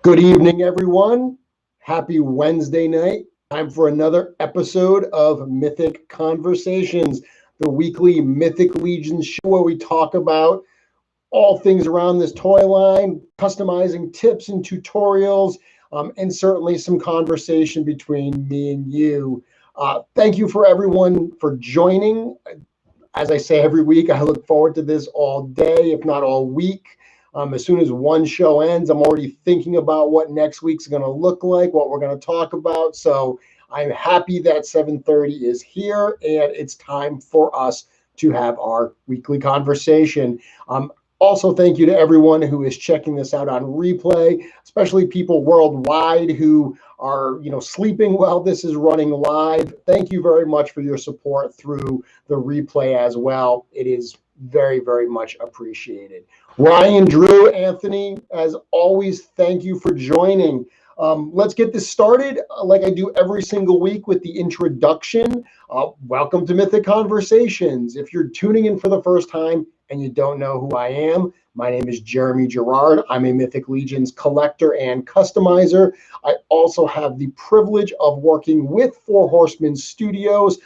Good evening, everyone. Happy Wednesday night. Time for another episode of Mythic Conversations, the weekly Mythic Legions show where we talk about all things around this toy line, customizing tips and tutorials, and certainly some conversation between me and you. Thank you for everyone for joining. As I say every week, I look forward to this all day, if not all week. As soon as one show ends, I'm already thinking about what next week's going to look like, what we're going to talk about. So I'm happy that 7:30 is here, and it's time for us to have our weekly conversation. Also, thank you to everyone who is checking this out on replay, especially people worldwide who are, sleeping while this is running live. Thank you very much for your support through the replay as well. It is very, very much appreciated. Ryan, Drew, Anthony, as always, thank you for joining. Let's get this started like I do every single week with the introduction. Welcome to Mythic Conversations. If you're tuning in for the first time and you don't know who I am, my name is Jeremy Gerard. I'm a Mythic Legions collector and customizer. I also have the privilege of working with Four Horsemen Studios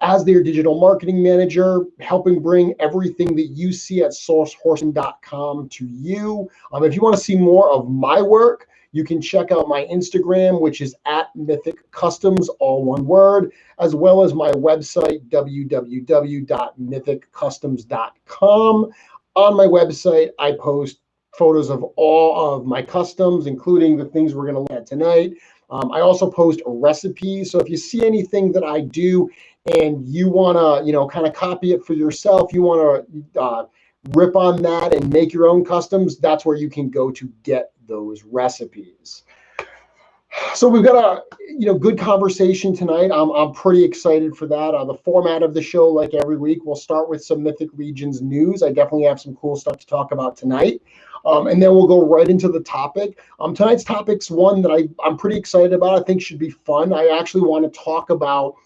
as their digital marketing manager, helping bring everything that you see at sourcehorseman.com to you. If you want to see more of my work, you can check out my Instagram, which is at Mythic Customs, all one word, as well as my website, www.mythiccustoms.com. On my website, I post photos of all of my customs, including the things we're going to look at tonight. I also post recipes. So if you see anything that I do and you want to, kind of copy it for yourself, you want to rip on that and make your own customs, that's where you can go to get those recipes. So we've got a good conversation tonight. I'm pretty excited for that. The format of the show, like every week, we'll start with some Mythic Legions news. I definitely have some cool stuff to talk about tonight. And then we'll go right into the topic. Tonight's topic's one that I'm pretty excited about. I think should be fun. I actually want to talk about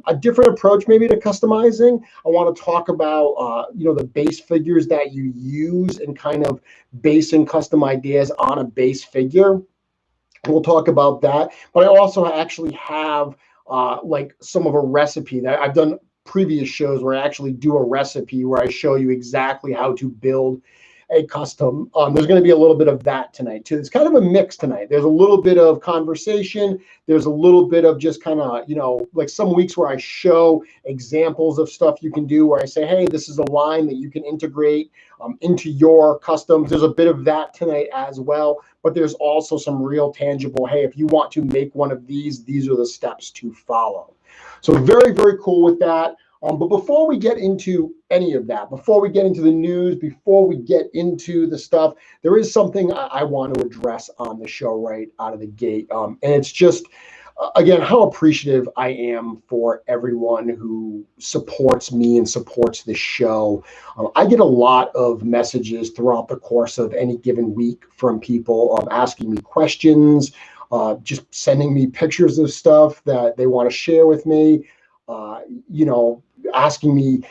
a different approach maybe to customizing. I want to talk about, the base figures that you use and kind of basing custom ideas on a base figure. We'll talk about that. But I also actually have like some of a recipe that I've done previous shows where I actually do a recipe where I show you exactly how to build a custom. There's going to be a little bit of that tonight too. It's kind of a mix tonight. There's a little bit of conversation. There's a little bit of just kind of, like some weeks where I show examples of stuff you can do where I say, hey, this is a line that you can integrate into your customs. There's a bit of that tonight as well. But there's also some real tangible, hey, if you want to make one of these are the steps to follow. So very, very cool with that. But before we get into any of that, before we get into the news, before we get into the stuff, there is something I want to address on the show right out of the gate. And it's just, again, how appreciative I am for everyone who supports me and supports the show. I get a lot of messages throughout the course of any given week from people asking me questions, just sending me pictures of stuff that they want to share with me. Asking me,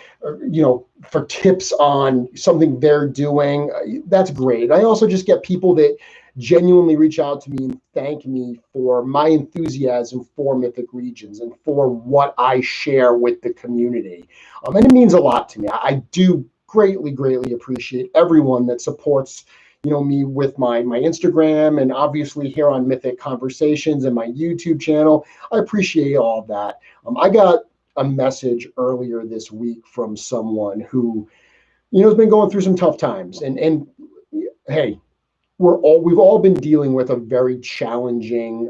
for tips on something they're doing. That's great. I also just get people that genuinely reach out to me and thank me for my enthusiasm for Mythic Legions and for what I share with the community. And it means a lot to me. I do greatly, greatly appreciate everyone that supports me with my Instagram and obviously here on Mythic Conversations and my YouTube channel. I appreciate all of that. I got a message earlier this week from someone who, has been going through some tough times. And hey, we've all been dealing with a very challenging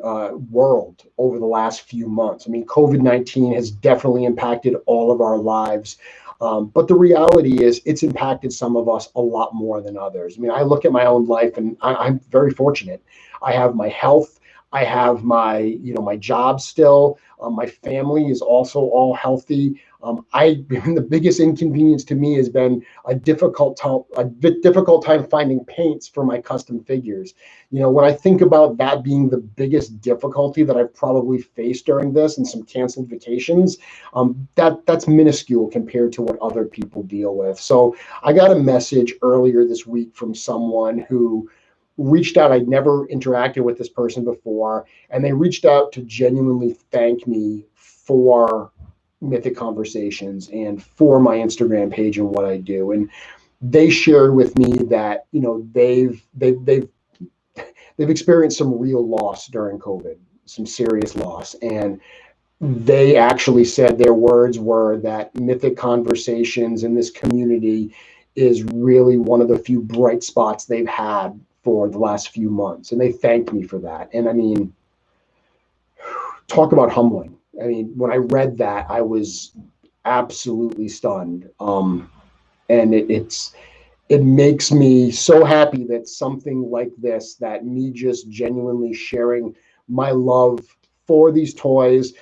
world over the last few months. I mean, COVID-19 has definitely impacted all of our lives. But the reality is it's impacted some of us a lot more than others. I mean, I look at my own life and I'm very fortunate. I have my health. I have my, my job still. My family is also all healthy. The biggest inconvenience to me has been a difficult time finding paints for my custom figures. When I think about that being the biggest difficulty that I've probably faced during this and some canceled vacations, that's minuscule compared to what other people deal with. So I got a message earlier this week from someone who reached out. I'd never interacted with this person before, and they reached out to genuinely thank me for Mythic Conversations and for my Instagram page and what I do. And they shared with me that, you know, they've experienced some real loss during COVID, some serious loss. And they actually said, their words were that Mythic Conversations in this community is really one of the few bright spots they've had for the last few months. And they thanked me for that. And I mean, talk about humbling. I mean, when I read that, I was absolutely stunned. And it makes me so happy that something like this, that me just genuinely sharing my love for these toys,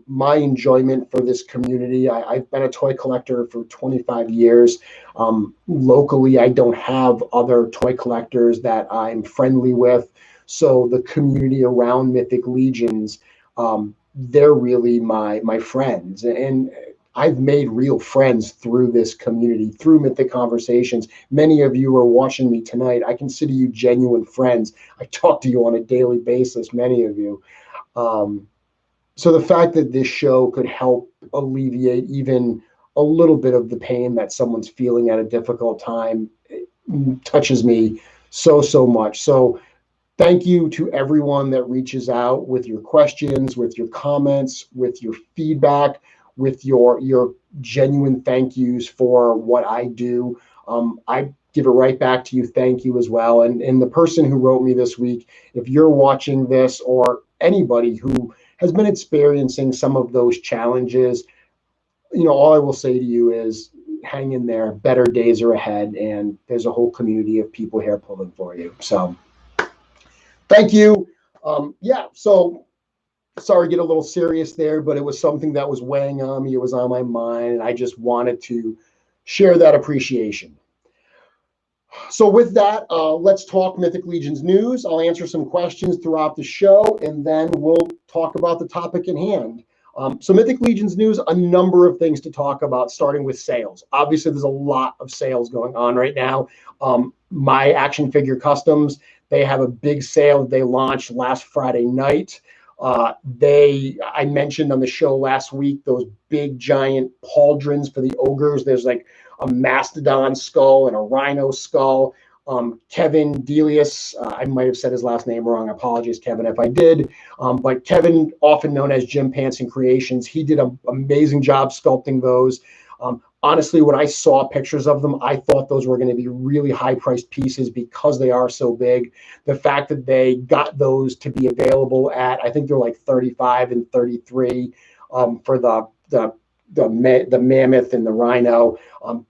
my enjoyment for this community. I've been a toy collector for 25 years. Locally, I don't have other toy collectors that I'm friendly with. So the community around Mythic Legions, they're really my friends. And I've made real friends through this community, through Mythic Conversations. Many of you are watching me tonight. I consider you genuine friends. I talk to you on a daily basis, many of you. So the fact that this show could help alleviate even a little bit of the pain that someone's feeling at a difficult time touches me so much. So thank you to everyone that reaches out with your questions, with your comments, with your feedback, with your genuine thank yous for what I do. I give it right back to you. Thank you as well. And the person who wrote me this week, if you're watching this, or anybody who has been experiencing some of those challenges, you know, all I will say to you is hang in there. Better days are ahead, and there's a whole community of people here pulling for you. So thank you. Yeah, so sorry to get a little serious there, but it was something that was weighing on me. It was on my mind, and I just wanted to share that appreciation. So with that, let's talk Mythic Legions news. I'll answer some questions throughout the show, and then we'll talk about the topic in hand. So Mythic Legions news, a number of things to talk about, starting with sales. Obviously, there's a lot of sales going on right now. My Action Figure Customs, they have a big sale they launched last Friday night. I mentioned on the show last week those big giant pauldrons for the ogres. There's like a mastodon skull and a rhino skull. Kevin Delius, I might have said his last name wrong. Apologies, Kevin, if I did. But Kevin, often known as Jim Panson Creations, he did an amazing job sculpting those. Honestly, when I saw pictures of them, I thought those were going to be really high-priced pieces because they are so big. The fact that they got those to be available at, I think they're like 35 and 33 for the mammoth and the rhino.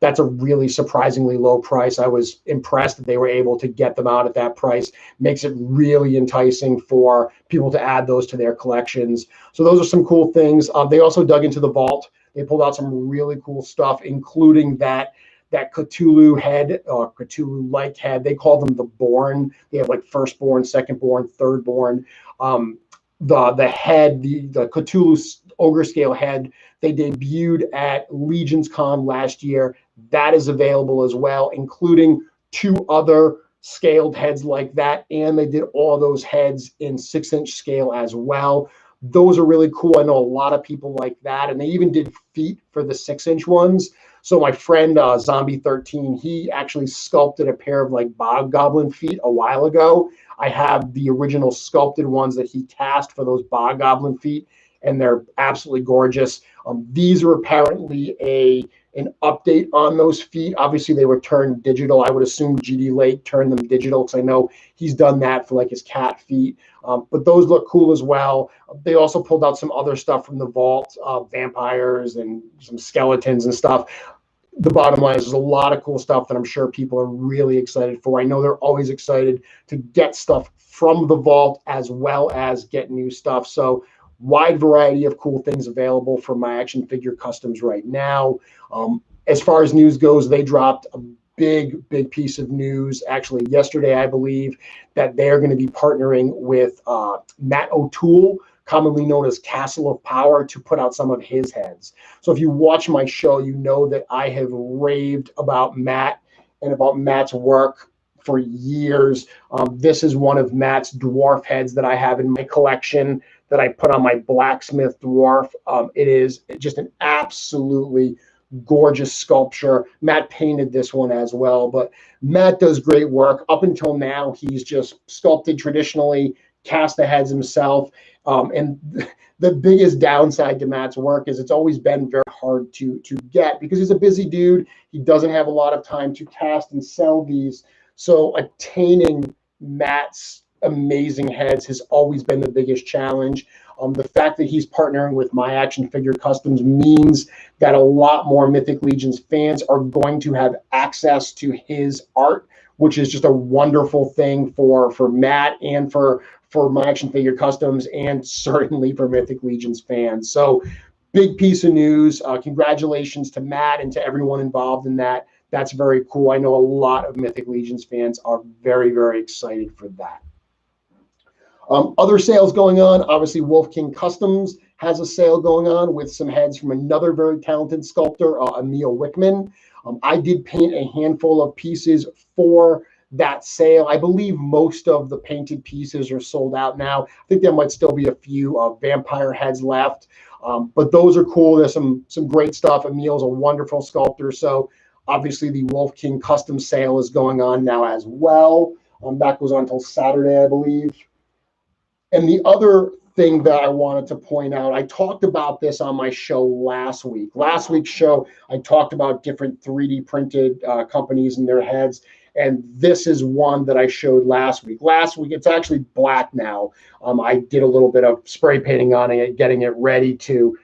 That's a really surprisingly low price. I was impressed that they were able to get them out at that price. Makes it really enticing for people to add those to their collections. So those are some cool things. They also dug into the vault. They pulled out some really cool stuff, including that Cthulhu head, or Cthulhu-like head. They call them the Born. They have like firstborn, secondborn, thirdborn. The head, the Cthulhu ogre scale head, they debuted at Legions Con last year. That is available as well, including 2 other scaled heads like that. And they did all those heads in 6-inch scale as well. Those are really cool. I know a lot of people like that. And they even did feet for the 6-inch ones. So my friend Zombie13, he actually sculpted a pair of like bog goblin feet a while ago. I have the original sculpted ones that he cast for those bog goblin feet, and they're absolutely gorgeous. These are apparently an update on those feet. Obviously, they were turned digital. I would assume GD Lake turned them digital, because I know he's done that for like his cat feet. But those look cool as well. They also pulled out some other stuff from the vault, vampires and some skeletons and stuff. The bottom line is there's a lot of cool stuff that I'm sure people are really excited for. I know they're always excited to get stuff from the vault as well as get new stuff. So wide variety of cool things available for my Action Figure Customs right now. As far as news goes, they dropped a big piece of news actually yesterday, I believe, that they're going to be partnering with Matt O'Toole, commonly known as Castle of Power, to put out some of his heads. So if you watch my show, you know that I have raved about Matt and about Matt's work for years. This is one of Matt's dwarf heads that I have in my collection that I put on my blacksmith dwarf. It is just an absolutely gorgeous sculpture. Matt painted this one as well, but Matt does great work. Up until now, he's just sculpted traditionally, cast the heads himself. And the biggest downside to Matt's work is it's always been very hard to get because he's a busy dude. He doesn't have a lot of time to cast and sell these. So attaining Matt's amazing heads has always been the biggest challenge. The fact that he's partnering with My Action Figure Customs means that a lot more Mythic Legions fans are going to have access to his art, which is just a wonderful thing for Matt and for My Action Figure Customs, and certainly for Mythic Legions fans. So big piece of news. Congratulations to Matt and to everyone involved in that. That's very cool. I know a lot of Mythic Legions fans are very, very excited for that. Other sales going on. Obviously, Wolf King Customs has a sale going on with some heads from another very talented sculptor, Emil Wickman. I did paint a handful of pieces for that sale. I believe most of the painted pieces are sold out now. I think there might still be a few vampire heads left, but those are cool. There's some great stuff. Emil's a wonderful sculptor, so obviously the Wolf King Custom sale is going on now as well. That goes on until Saturday, I believe. And the other thing that I wanted to point out, I talked about this on my show last week. Last week's show, I talked about different 3D printed companies and their heads. And this is one that I showed last week. Last week, it's actually black now. I did a little bit of spray painting on it, getting it ready to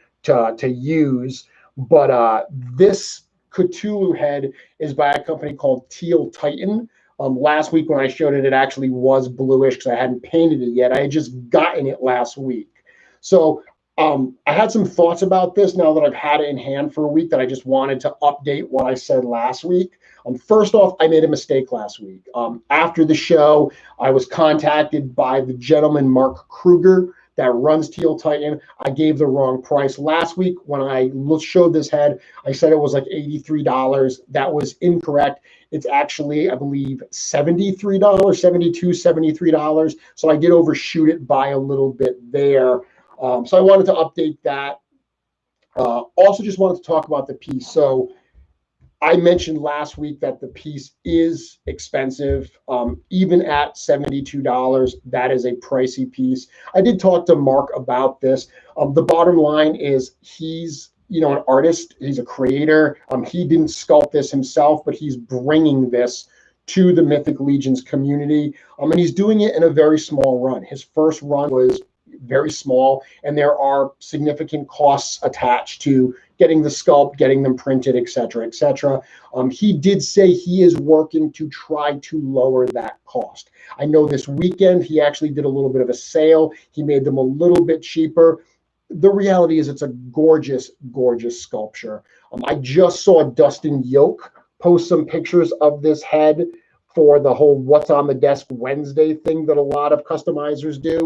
use. But this Cthulhu head is by a company called Teal Titan. Last week when I showed it, it actually was bluish because I hadn't painted it yet. I had just gotten it last week. So I had some thoughts about this now that I've had it in hand for a week that I just wanted to update what I said last week. First off, I made a mistake last week. After the show, I was contacted by the gentleman, Mark Kruger, that runs Teal Titan. I gave the wrong price. Last week when I showed this head, I said it was like $83. That was incorrect. It's actually, I believe, $73, $72, $73. So I did overshoot it by a little bit there. So I wanted to update that. Also just wanted to talk about the piece. So I mentioned last week that the piece is expensive. Even at $72, that is a pricey piece. I did talk to Mark about this. The bottom line is he's an artist. He's a creator. He didn't sculpt this himself, but he's bringing this to the Mythic Legions community. And he's doing it in a very small run. His first run was very small, and there are significant costs attached to getting the sculpt, getting them printed, et cetera, et cetera. He did say he is working to try to lower that cost. I know this weekend he actually did a little bit of a sale. He made them a little bit cheaper. The reality is it's a gorgeous, gorgeous sculpture. I just saw Dustin Yoke post some pictures of this head for the whole What's on the Desk Wednesday thing that a lot of customizers do.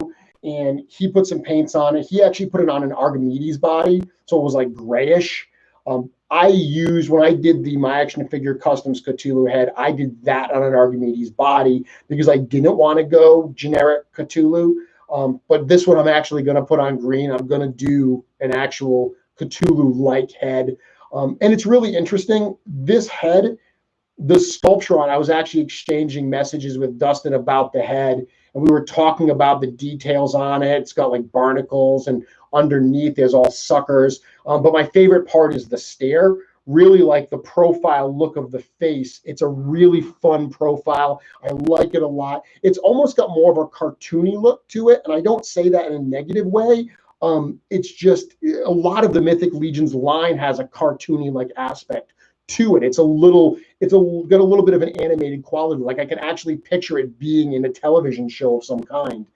And he put some paints on it. He actually put it on an Archimedes body, so it was like grayish. When I did the My Action Figure Customs Cthulhu head, I did that on an Archimedes body because I didn't want to go generic Cthulhu. But this one I'm actually going to put on green. I'm going to do an actual Cthulhu-like head. And it's really interesting. This head, the sculpture on, I was actually exchanging messages with Dustin about the head, and we were talking about the details on it. It's got like barnacles, and underneath there's all suckers. But my favorite part is the stare. Really like the profile look of the face. It's a really fun profile. I like it a lot. It's almost got more of a cartoony look to it, and I don't say that in a negative way. It's just a lot of the Mythic Legions line has a cartoony like aspect to it. It's got a little bit of an animated quality. Like I can actually picture it being in a television show of some kind.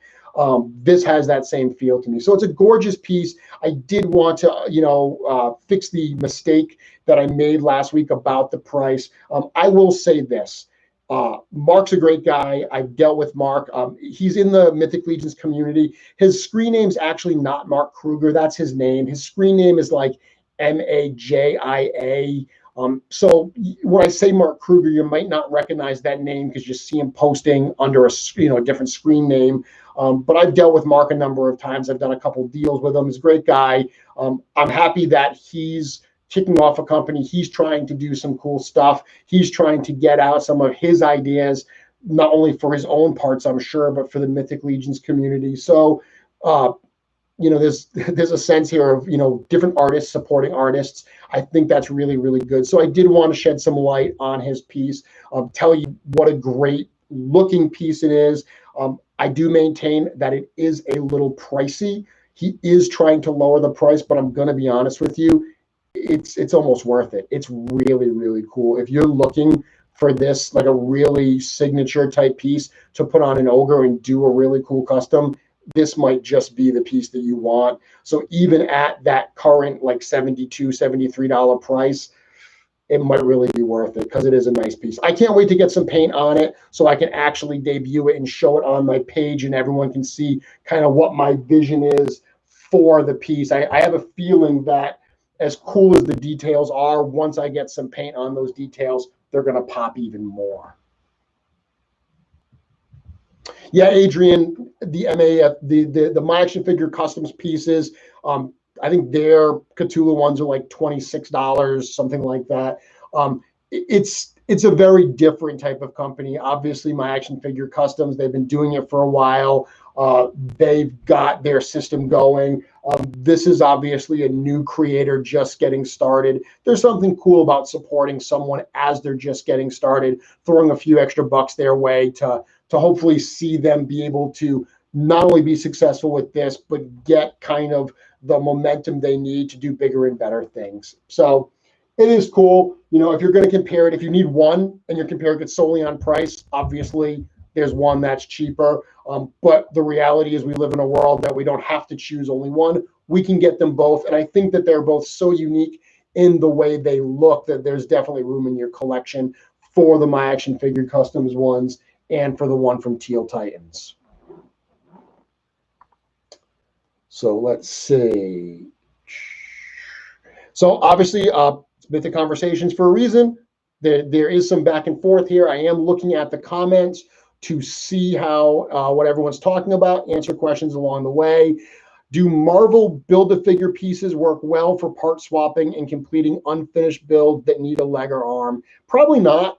This has that same feel to me. So it's a gorgeous piece. I did want to, fix the mistake that I made last week about the price. I will say this. Mark's a great guy. I've dealt with Mark. He's in the Mythic Legions community. His screen name's actually not Mark Kruger. That's his name. His screen name is like Majia. So when I say Mark Kruger, you might not recognize that name because you see him posting under a different screen name. But I've dealt with Mark a number of times. I've done a couple deals with him. He's a great guy. I'm happy that he's kicking off a company. He's trying to do some cool stuff. He's trying to get out some of his ideas, not only for his own parts, I'm sure, but for the Mythic Legions community. So, there's a sense here of, different artists supporting artists. I think that's really, really good. So I did want to shed some light on his piece, tell you what a great looking piece it is. I do maintain that it is a little pricey. He is trying to lower the price, but I'm going to be honest with you, it's almost worth it. It's really, really cool. If you're looking for this, like a really signature type piece to put on an ogre and do a really cool custom, this might just be the piece that you want. So even at that current like $72, $73 price, it might really be worth it because it is a nice piece. I can't wait to get some paint on it so I can actually debut it and show it on my page and everyone can see kind of what my vision is for the piece. I have a feeling that as cool as the details are, once I get some paint on those details, they're going to pop even more. Yeah, Adrian, the MAF, the My Action Figure Customs pieces, I think their Cthulhu ones are like $26, something like that. It's a very different type of company. Obviously, My Action Figure Customs, they've been doing it for a while. They've got their system going. This is obviously a new creator just getting started. There's something cool about supporting someone as they're just getting started, throwing a few extra bucks their way to hopefully see them be able to not only be successful with this, but get kind of the momentum they need to do bigger and better things. So it is cool. If you're going to compare it, if you need one and you're comparing it solely on price, obviously there's one that's cheaper. But the reality is we live in a world that we don't have to choose only one. We can get them both. And I think that they're both so unique in the way they look that there's definitely room in your collection for the My Action Figure Customs ones and for the one from Teal Titans. So let's see. So obviously, Mythic Conversations for a reason. There is some back and forth here. I am looking at the comments to see how what everyone's talking about, answer questions along the way. Do Marvel Build-A-Figure pieces work well for part swapping and completing unfinished builds that need a leg or arm? Probably not.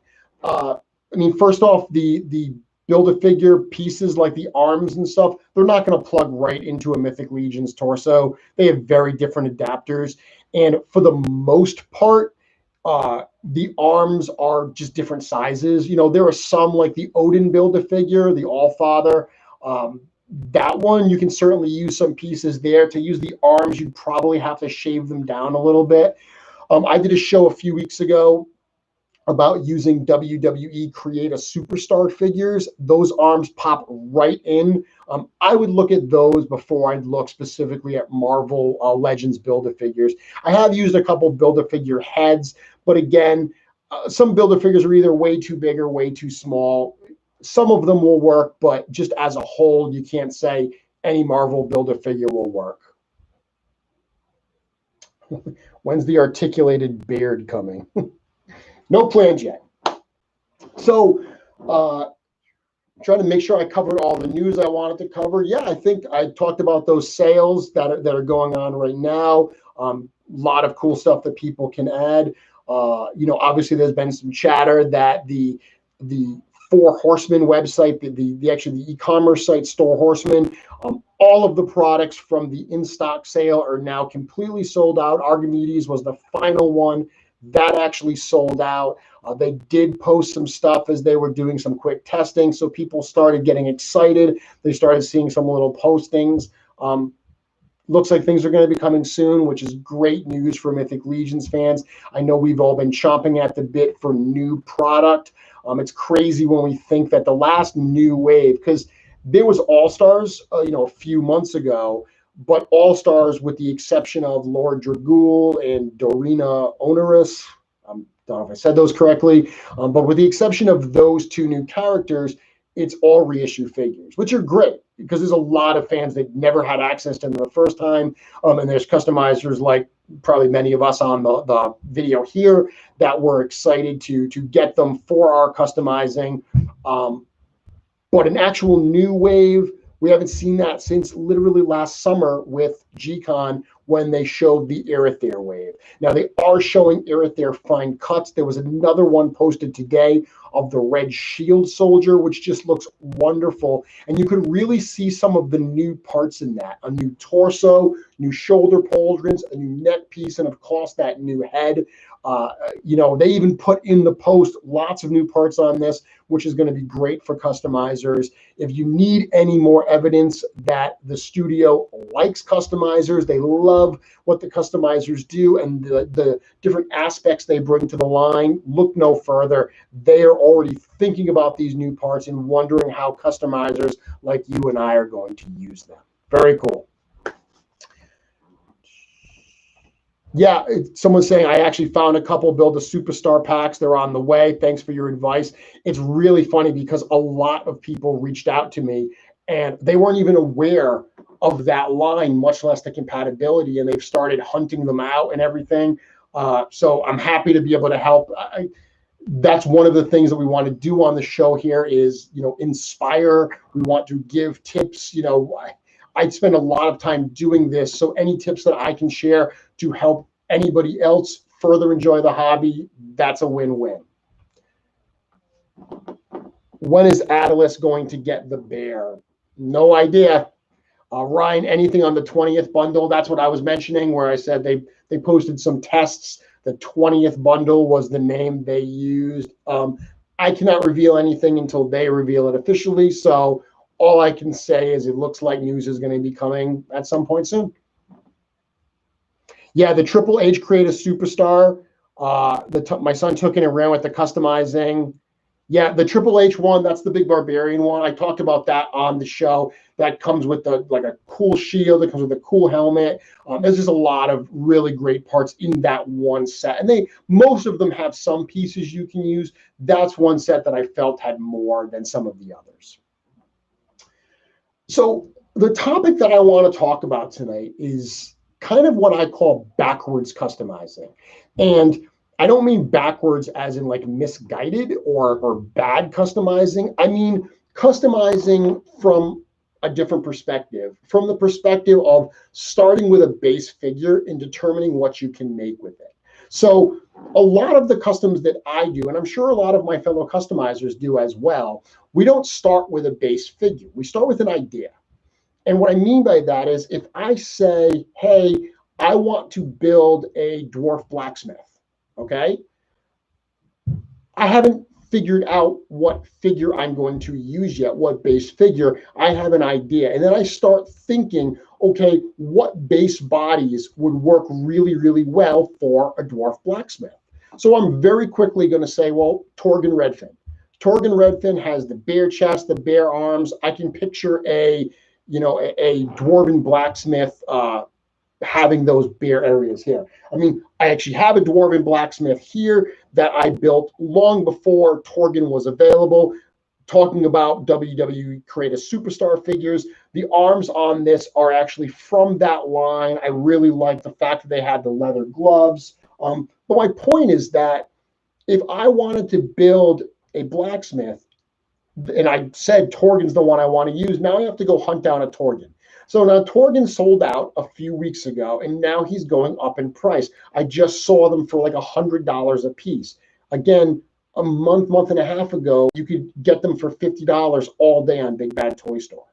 First off, the Build-A-Figure pieces like the arms and stuff, they're not going to plug right into a Mythic Legion's torso. They have very different adapters. And for the most part, the arms are just different sizes. There are some like the Odin Build-A-Figure, the Allfather. That one, you can certainly use some pieces there. To use the arms, you'd probably have to shave them down a little bit. I did a show a few weeks ago about using WWE Create a Superstar figures. Those arms pop right in. I would look at those before I'd look specifically at Marvel Legends Build-A-Figures. I have used a couple Build-A-Figure heads, but again, some Build-A-Figures are either way too big or way too small. Some of them will work, but just as a whole, you can't say any Marvel Build-A-Figure will work. When's the articulated beard coming? No plans yet. So trying to make sure I covered all the news I wanted to cover. Yeah, I think I talked about those sales that are going on right now. A lot of cool stuff that people can add. Obviously there's been some chatter that the Four Horsemen website, the e-commerce site Store Horsemen, all of the products from the in-stock sale are now completely sold out. Archimedes was the final one. That actually sold out. They did post some stuff as they were doing some quick testing, so people started getting excited. They started seeing some little postings. Looks like things are going to be coming soon, which is great news for Mythic Legions fans. I know we've all been chomping at the bit for new product. It's crazy when we think that the last new wave, because there was All-Stars, a few months ago, but All-Stars, with the exception of Lord Dragul and Dorina Onerous, I don't know if I said those correctly, but with the exception of those two new characters, it's all reissue figures, which are great. because there's a lot of fans that never had access to them the first time. And there's customizers like probably many of us on the video here that were excited to get them for our customizing. But an actual new wave, we haven't seen that since literally last summer with G-Con when they showed the Aether wave. Now they are showing Aether fine cuts. There was another one posted today of the red shield soldier, which just looks wonderful. And you could really see some of the new parts in that. A new torso, new shoulder pauldrons, a new neck piece, and of course that new head. They even put in the post lots of new parts on this, which is going to be great for customizers. If you need any more evidence that the studio likes customizers, they love what the customizers do and the different aspects they bring to the line, look no further. They are already thinking about these new parts and wondering how customizers like you and I are going to use them. Very cool. Yeah, someone's saying, I actually found a couple build a superstar packs. They're on the way. Thanks for your advice. It's really funny because a lot of people reached out to me and they weren't even aware of that line, much less the compatibility, and they've started hunting them out and everything. So I'm happy to be able to help. That's one of the things that we want to do on the show here is, inspire. We want to give tips. I'd spend a lot of time doing this. So any tips that I can share to help anybody else further enjoy the hobby, that's a win-win. When is Atlas going to get the bear? No idea. Ryan, anything on the 20th bundle? That's what I was mentioning, where I said they posted some tests. The 20th bundle was the name they used. I cannot reveal anything until they reveal it officially. So all I can say is it looks like news is going to be coming at some point soon. Yeah, the Triple H Create a Superstar. My son took it and ran with the customizing. Yeah, the Triple H one, that's the big barbarian one. I talked about that on the show. That comes with a cool shield. It comes with a cool helmet. There's just a lot of really great parts in that one set. And most of them have some pieces you can use. That's one set that I felt had more than some of the others. So the topic that I want to talk about tonight is kind of what I call backwards customizing. And I don't mean backwards as in like misguided or bad customizing. I mean customizing from a different perspective, from the perspective of starting with a base figure and determining what you can make with it. So a lot of the customs that I do, and I'm sure a lot of my fellow customizers do as well, we don't start with a base figure. We start with an idea. And what I mean by that is if I say, hey, I want to build a dwarf blacksmith, okay? I haven't figured out what figure I'm going to use yet, what base figure. I have an idea. And then I start thinking, okay, what base bodies would work really, really well for a dwarf blacksmith? So I'm very quickly going to say, well, Torgon Redfin. Torgon Redfin has the bear chest, the bear arms. I can picture a dwarven blacksmith having those bear areas here. I mean, I actually have a dwarven blacksmith here that I built long before Torgon was available. Talking about WWE Create a Superstar figures, the arms on this are actually from that line. I really like the fact that they had the leather gloves. But my point is that if I wanted to build a blacksmith, and I said Torgon's the one I want to use, now I have to go hunt down a Torgon. So now Torgon sold out a few weeks ago, and now he's going up in price. I just saw them for like $100 a piece. Again, a month and a half ago, you could get them for $50 all day on Big Bad Toy Store.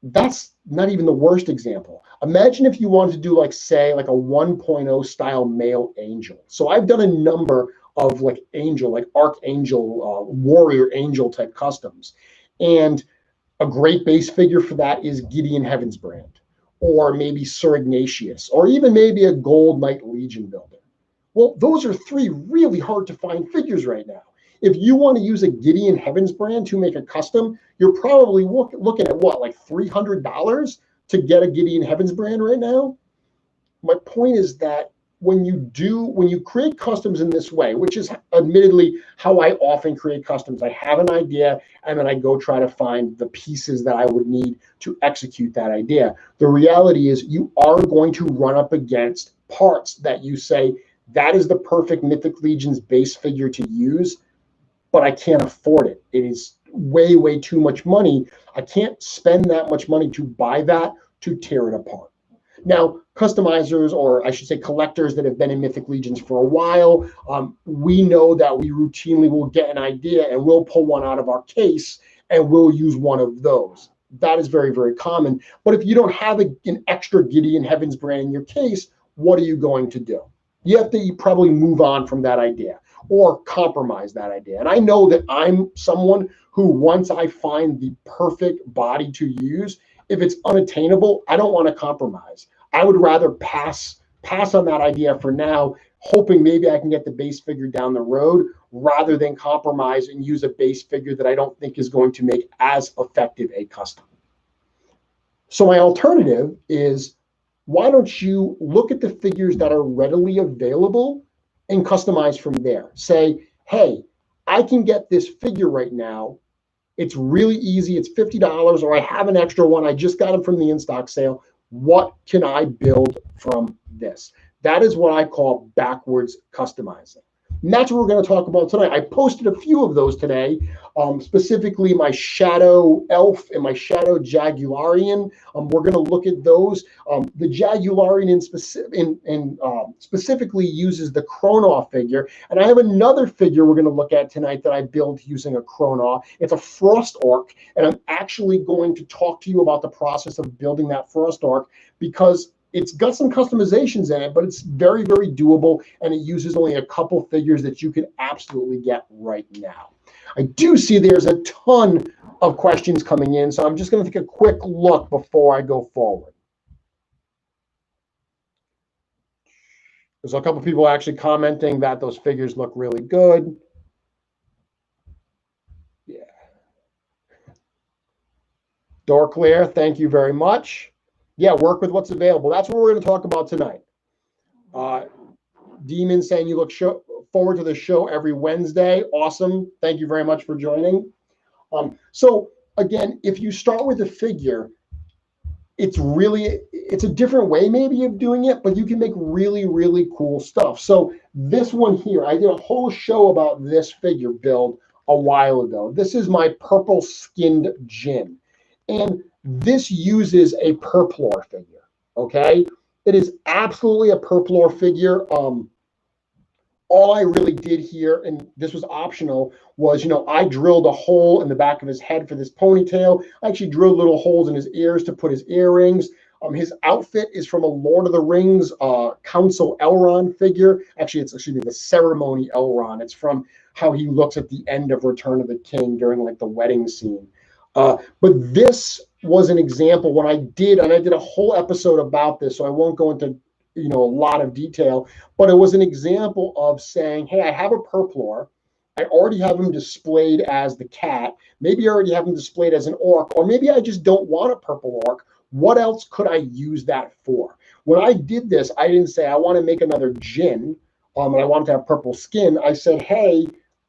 That's not even the worst example. Imagine if you wanted to do like, say, like a 1.0 style male angel. So I've done a number of like angel, like archangel, warrior angel type customs. And a great base figure for that is Gideon Heavensbrand, or maybe Sir Ignatius, or even maybe a Gold Knight Legion builder. Well, those are three really hard to find figures right now. If you want to use a Gideon Heavensbrand to make a custom, you're probably looking at what, like $300 to get a Gideon Heavensbrand right now? My point is that when you create customs in this way, which is admittedly how I often create customs, I have an idea and then I go try to find the pieces that I would need to execute that idea. The reality is you are going to run up against parts that you say, that is the perfect Mythic Legions base figure to use, but I can't afford it. It is way, way too much money. I can't spend that much money to buy that, to tear it apart. Now, customizers, or I should say collectors that have been in Mythic Legions for a while, we know that we routinely will get an idea and we'll pull one out of our case and we'll use one of those. That is very, very common. But if you don't have an extra Gideon Heaven's brand in your case, what are you going to do? You have to probably move on from that idea or compromise that idea. And I know that I'm someone who, once I find the perfect body to use, if it's unattainable, I don't want to compromise. I would rather pass on that idea for now, hoping maybe I can get the base figure down the road, rather than compromise and use a base figure that I don't think is going to make as effective a custom. So my alternative is, why don't you look at the figures that are readily available and customize from there? Say, hey, I can get this figure right now. It's really easy. It's $50, or I have an extra one. I just got them from the in-stock sale. What can I build from this? That is what I call backwards customizing. And that's what we're going to talk about tonight. I posted a few of those today, specifically my Shadow Elf and my Shadow Jaguallian. We're going to look at those. The Jaguallian specifically uses the Kronnaw figure. And I have another figure we're going to look at tonight that I built using a Kronnaw. It's a Frost Orc. And I'm actually going to talk to you about the process of building that Frost Orc, because it's got some customizations in it, but it's very, very doable, and it uses only a couple figures that you can absolutely get right now. I do see there's a ton of questions coming in, so I'm just going to take a quick look before I go forward. There's a couple people actually commenting that those figures look really good. Yeah. Dorclair, thank you very much. Yeah, work with what's available. That's what we're going to talk about tonight. Demon saying you look forward to the show every Wednesday. Awesome. Thank you very much for joining. So again, if you start with a figure, it's a different way maybe of doing it, but you can make really, really cool stuff. So this one here, I did a whole show about this figure build a while ago. This is my purple skinned Jinn. And this uses a Purplore figure, okay? It is absolutely a Purplore figure. All I really did here, and this was optional, was, I drilled a hole in the back of his head for this ponytail. I actually drilled little holes in his ears to put his earrings. His outfit is from a Lord of the Rings Council Elrond figure. Actually, it's the ceremony Elrond. It's from how he looks at the end of Return of the King during like the wedding scene. But this was an example when I did a whole episode about this, so I won't go into a lot of detail, but it was an example of saying, hey, I have a Purplore. I already have him displayed as the cat. Maybe I already have him displayed as an orc, or maybe I just don't want a purple orc. What else could I use that for? When I did this, I didn't say I want to make another Jinn, and I wanted to have purple skin. I said, hey,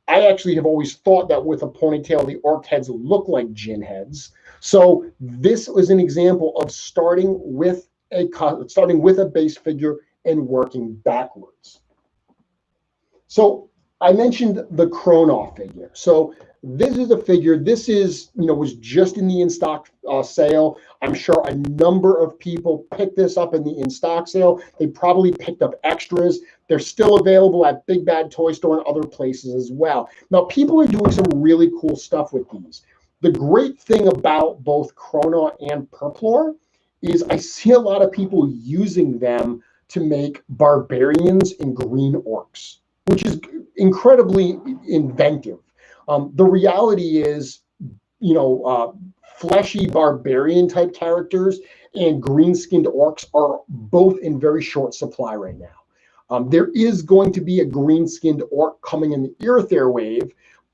I actually have always thought that with a ponytail, the orc heads look like Jinn heads. So this was an example of starting with a base figure and working backwards. So I mentioned the Kronnaw figure. So this is a figure. This is, was just in the in-stock sale. I'm sure a number of people picked this up in the in-stock sale. They probably picked up extras. They're still available at Big Bad Toy Store and other places as well. Now, people are doing some really cool stuff with these. The great thing about both Kronnaw and Purplore is I see a lot of people using them to make barbarians and green orcs, which is incredibly inventive. The reality is, fleshy barbarian type characters and green-skinned orcs are both in very short supply right now. There is going to be a green-skinned orc coming in the Irithyr wave,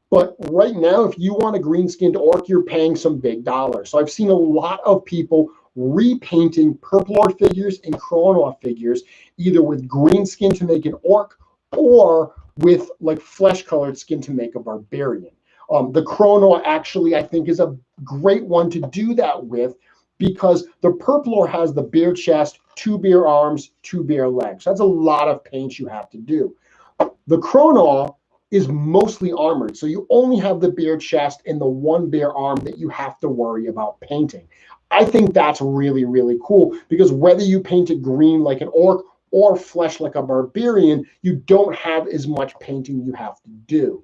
but right now, if you want a green-skinned orc, you're paying some big dollars. So I've seen a lot of people repainting Purple Orc figures and Kronnaw figures, either with green skin to make an orc or with like flesh colored skin to make a barbarian. The Kronnaw actually, I think, is a great one to do that with, because the Purple Orc has the bare chest, 2 bare arms, 2 bare legs. That's a lot of paints you have to do. The Kronnaw is mostly armored, so you only have the bare chest and the 1 bare arm that you have to worry about painting. I think that's really, really cool, because whether you paint it green like an orc or flesh like a barbarian, you don't have as much painting you have to do.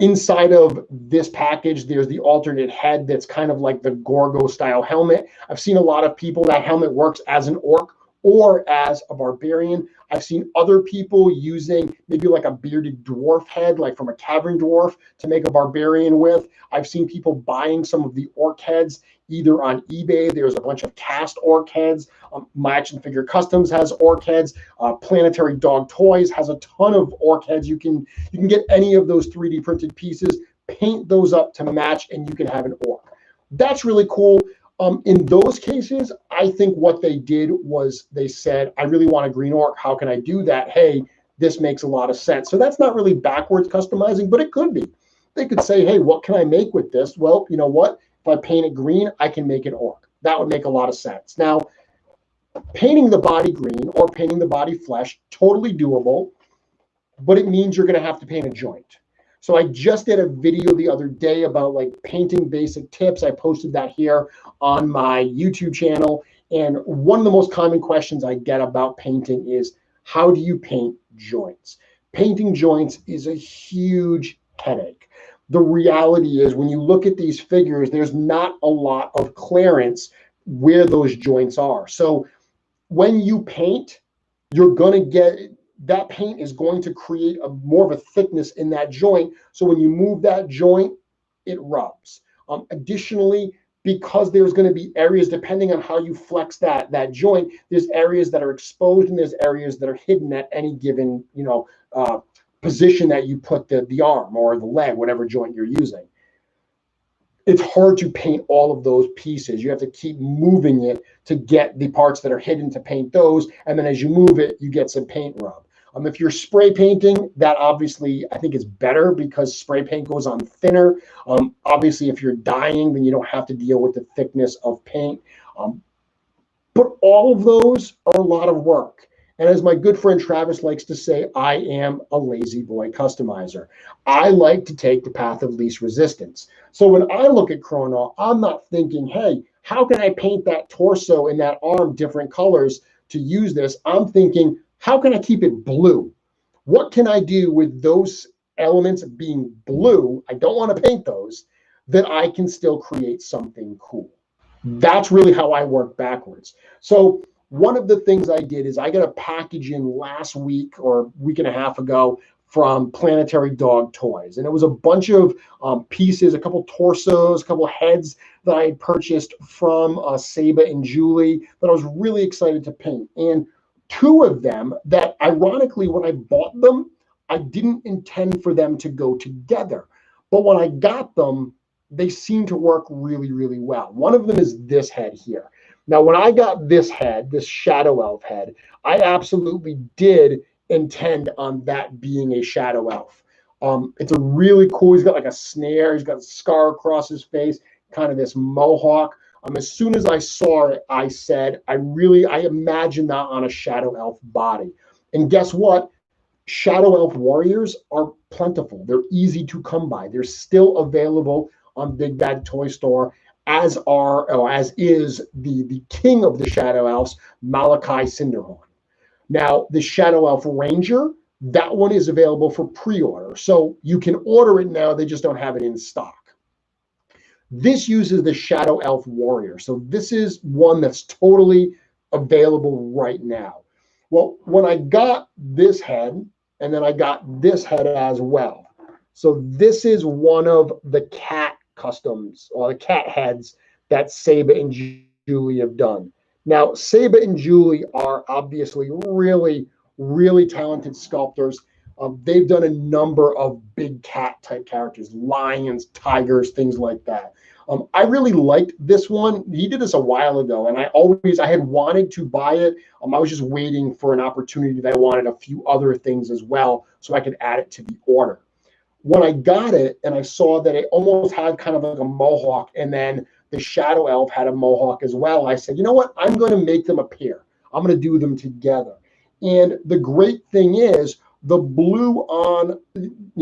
Inside of this package, there's the alternate head that's kind of like the Gorgo style helmet. I've seen a lot of people, that helmet works as an orc or as a barbarian. I've seen other people using maybe like a bearded dwarf head, like from a cavern dwarf, to make a barbarian with. I've seen people buying some of the orc heads either on eBay. There's a bunch of cast orc heads. My Action Figure Customs has orc heads. Planetary Dog Toys has a ton of orc heads. You can get any of those 3D printed pieces, paint those up to match, and you can have an orc. That's really cool. In those cases, I think what they did was they said, I really want a green orc. How can I do that? Hey, this makes a lot of sense. So that's not really backwards customizing, but it could be. They could say, hey, what can I make with this? Well, you know what? If I paint it green, I can make an orc. That would make a lot of sense. Now, painting the body green or painting the body flesh, totally doable, but it means you're going to have to paint a joint. So I just did a video the other day about like painting basic tips. I posted that here on my YouTube channel. And one of the most common questions I get about painting is, how do you paint joints? Painting joints is a huge headache. The reality is, when you look at these figures, there's not a lot of clearance where those joints are. So when you paint, you're going to get, that paint is going to create more of a thickness in that joint. So when you move that joint, it rubs. Additionally, because there's going to be areas, depending on how you flex that joint, there's areas that are exposed and there's areas that are hidden at any given, position that you put the arm or the leg, whatever joint you're using. It's hard to paint all of those pieces. You have to keep moving it to get the parts that are hidden to paint those. And then as you move it, you get some paint rub. If you're spray painting, that obviously I think is better, because spray paint goes on thinner. Obviously, if you're dyeing, then you don't have to deal with the thickness of paint. But all of those are a lot of work. And as my good friend Travis likes to say, I am a lazy boy customizer. I like to take the path of least resistance. So when I look at Kronnaw, I'm not thinking, hey, how can I paint that torso and that arm different colors to use this? I'm thinking, how can I keep it blue? What can I do with those elements being blue? I don't want to paint those, that I can still create something cool. That's really how I work backwards. So one of the things I did is I got a package in last week or week and a half ago from Planetary Dog Toys. And it was a bunch of pieces, a couple torsos, a couple heads that I had purchased from Saba and Julie that I was really excited to paint. And two of them that, ironically, when I bought them, I didn't intend for them to go together. But when I got them, they seem to work really, really well. One of them is this head here. Now, when I got this head, this Shadow Elf head, I absolutely did intend on that being a Shadow Elf. It's a really cool, he's got like a snare, he's got a scar across his face, kind of this mohawk. As soon as I saw it, I said, I imagine that on a Shadow Elf body. And guess what? Shadow Elf warriors are plentiful. They're easy to come by. They're still available on Big Bad Toy Store, as is the king of the Shadow Elves, Malachi Cinderhorn. Now, the Shadow Elf Ranger, that one is available for pre-order. So you can order it now, they just don't have it in stock. This uses the Shadow Elf Warrior. So this is one that's totally available right now. Well, when I got this head, and then I got this head as well. So this is one of the cat customs, or the cat heads that Saba and Julie have done. Now, Saba and Julie are obviously really, really talented sculptors. They've done a number of big cat type characters, lions, tigers, things like that. I really liked this one. He did this a while ago, and I had wanted to buy it. I was just waiting for an opportunity that I wanted a few other things as well so I could add it to the order. When I got it and I saw that it almost had kind of like a mohawk, and then the Shadow Elf had a mohawk as well, I said, you know what? I'm going to make them a pair. I'm going to do them together. And the great thing is the blue on,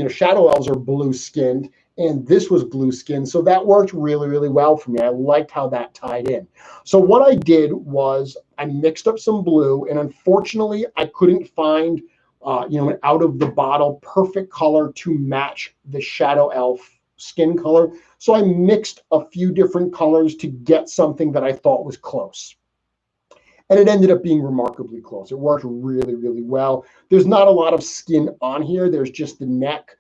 Shadow Elves are blue skinned, and this was blue skinned. So that worked really, really well for me. I liked how that tied in. So what I did was I mixed up some blue, and unfortunately I couldn't find an out of the bottle perfect color to match the Shadow Elf skin color. So I mixed a few different colors to get something that I thought was close. And it ended up being remarkably close. It worked really, really well. There's not a lot of skin on here. There's just the neck.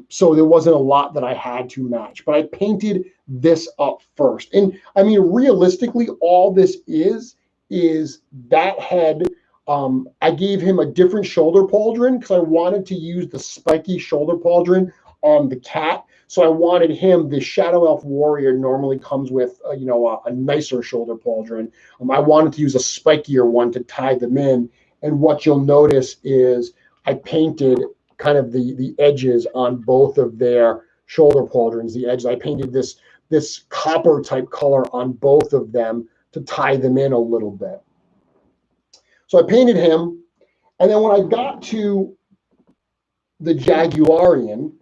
So there wasn't a lot that I had to match. But I painted this up first. And I mean, realistically, all this is that head. I gave him a different shoulder pauldron because I wanted to use the spiky shoulder pauldron on the cat. So I wanted him, the Shadow Elf Warrior normally comes with, a nicer shoulder pauldron. I wanted to use a spikier one to tie them in. And what you'll notice is I painted kind of the edges on both of their shoulder pauldrons, the edges. I painted this copper type color on both of them to tie them in a little bit. So I painted him. And then when I got to the Jaguallian,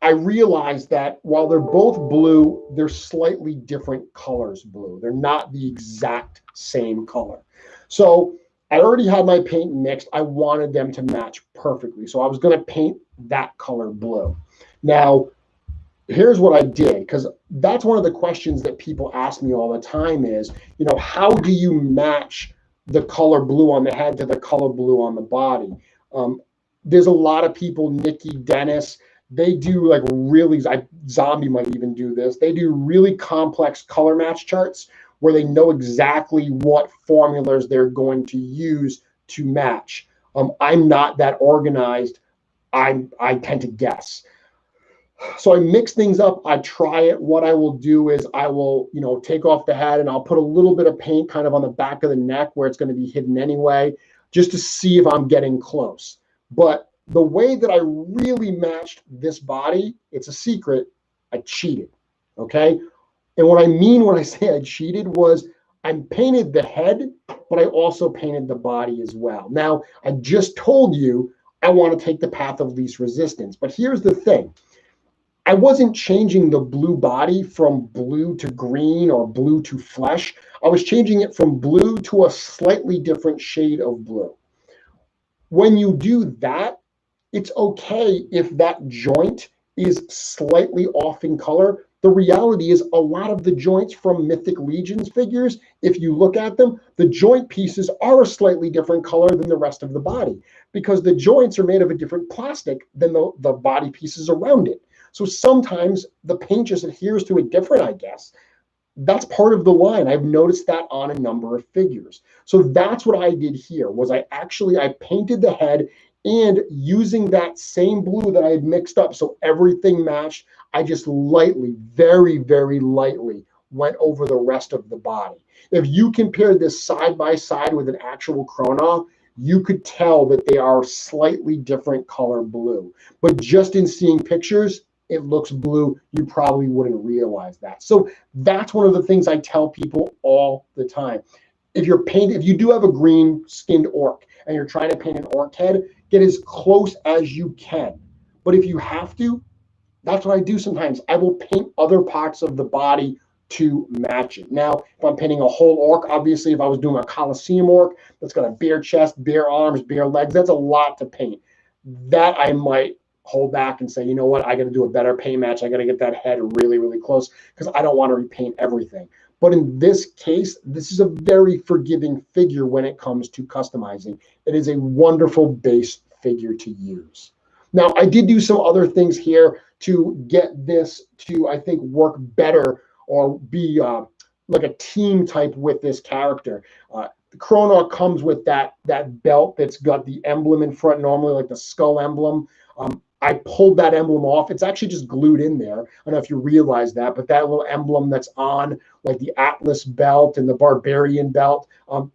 I realized that while they're both blue, they're slightly different colors blue. They're not the exact same color. So I already had my paint mixed. I wanted them to match perfectly. So I was going to paint that color blue. Now, here's what I did, because that's one of the questions that people ask me all the time is, how do you match the color blue on the head to the color blue on the body? There's a lot of people, Nikki, Dennis, they do like really, Zombie might even do this. They do really complex color match charts where they know exactly what formulas they're going to use to match. I'm not that organized. I tend to guess. So I mix things up. I try it. What I will do is I will, take off the head and I'll put a little bit of paint kind of on the back of the neck where it's going to be hidden anyway, just to see if I'm getting close. But the way that I really matched this body, it's a secret, I cheated, okay? And what I mean when I say I cheated was I painted the head, but I also painted the body as well. Now, I just told you I want to take the path of least resistance, but here's the thing. I wasn't changing the blue body from blue to green or blue to flesh. I was changing it from blue to a slightly different shade of blue. When you do that, it's okay if that joint is slightly off in color. The reality is a lot of the joints from Mythic Legions figures, if you look at them, the joint pieces are a slightly different color than the rest of the body because the joints are made of a different plastic than the body pieces around it. So sometimes the paint just adheres to it different, I guess. That's part of the line. I've noticed that on a number of figures. So that's what I did here was I painted the head, and using that same blue that I had mixed up so everything matched, I just lightly, very, very lightly went over the rest of the body. If you compare this side by side with an actual Kronnaw, you could tell that they are slightly different color blue. But just in seeing pictures, it looks blue. You probably wouldn't realize that. So that's one of the things I tell people all the time. If you do have a green skinned orc and you're trying to paint an orc head, get as close as you can. But if you have to, that's what I do sometimes. I will paint other parts of the body to match it. Now, if I'm painting a whole orc, obviously if I was doing a Colosseum orc that's got a bare chest, bare arms, bare legs, that's a lot to paint. That I might hold back and say, you know what, I got to do a better paint match. I got to get that head really, really close because I don't want to repaint everything. But in this case, this is a very forgiving figure when it comes to customizing. It is a wonderful base figure to use. Now, I did do some other things here to get this to, I think, work better or be like a team type with this character. The Kronnaw comes with that belt that's got the emblem in front, normally like the skull emblem. I pulled that emblem off. It's actually just glued in there. I don't know if you realize that, but that little emblem that's on like the Atlas belt and the Barbarian belt,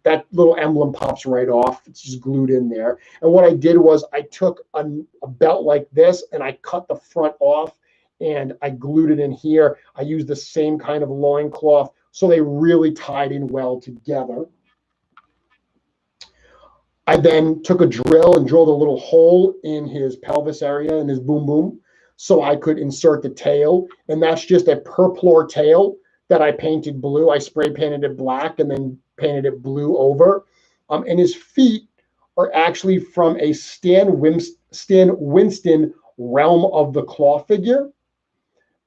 that little emblem pops right off. It's just glued in there. And what I did was I took a belt like this and I cut the front off and I glued it in here. I used the same kind of loincloth, so they really tied in well together. I then took a drill and drilled a little hole in his pelvis area and his boom boom so I could insert the tail. And that's just a purplor tail that I painted blue. I spray painted it black and then painted it blue over. And his feet are actually from a Stan Winston Realm of the Claw figure.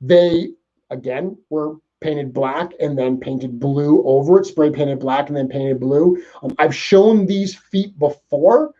They, again, were painted black and then painted blue over it, spray painted black and then painted blue. I've shown these feet before.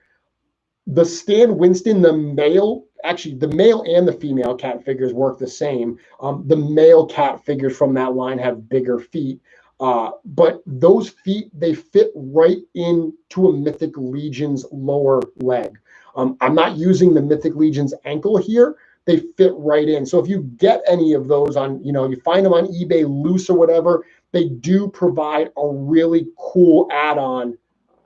The Stan Winston, the male, actually the male and the female cat figures work the same. The male cat figures from that line have bigger feet. But those feet, they fit right into a Mythic Legion's lower leg. I'm not using the Mythic Legion's ankle here. They fit right in. So if you get any of those on, you find them on eBay loose or whatever, they do provide a really cool add-on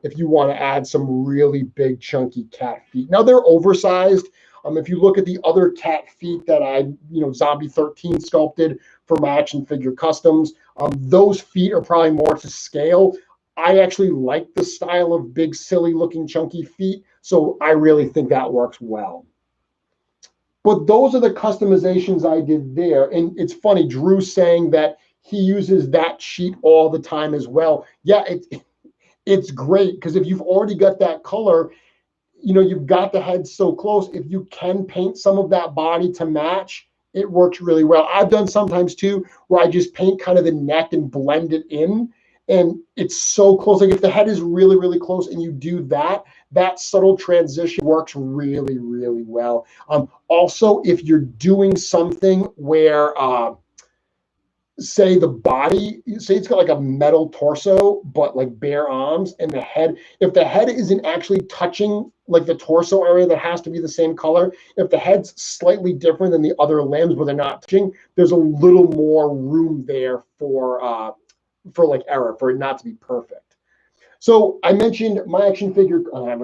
if you want to add some really big chunky cat feet. Now they're oversized. If you look at the other cat feet that I, Zombie 13 sculpted for my action figure customs, those feet are probably more to scale. I actually like the style of big, silly looking chunky feet. So I really think that works well. But those are the customizations I did there. And it's funny, Drew saying that he uses that sheet all the time as well. Yeah, it's great because if you've already got that color, you've got the head so close. If you can paint some of that body to match, it works really well. I've done sometimes too where I just paint kind of the neck and blend it in. And it's so close. Like if the head is really, really close and you do that, that subtle transition works really, really well. Also, if you're doing something where, say the body, say it's got like a metal torso, but like bare arms and the head, if the head isn't actually touching like the torso area that has to be the same color, if the head's slightly different than the other limbs where they're not touching, there's a little more room there for like error, for it not to be perfect. So I mentioned my action figure,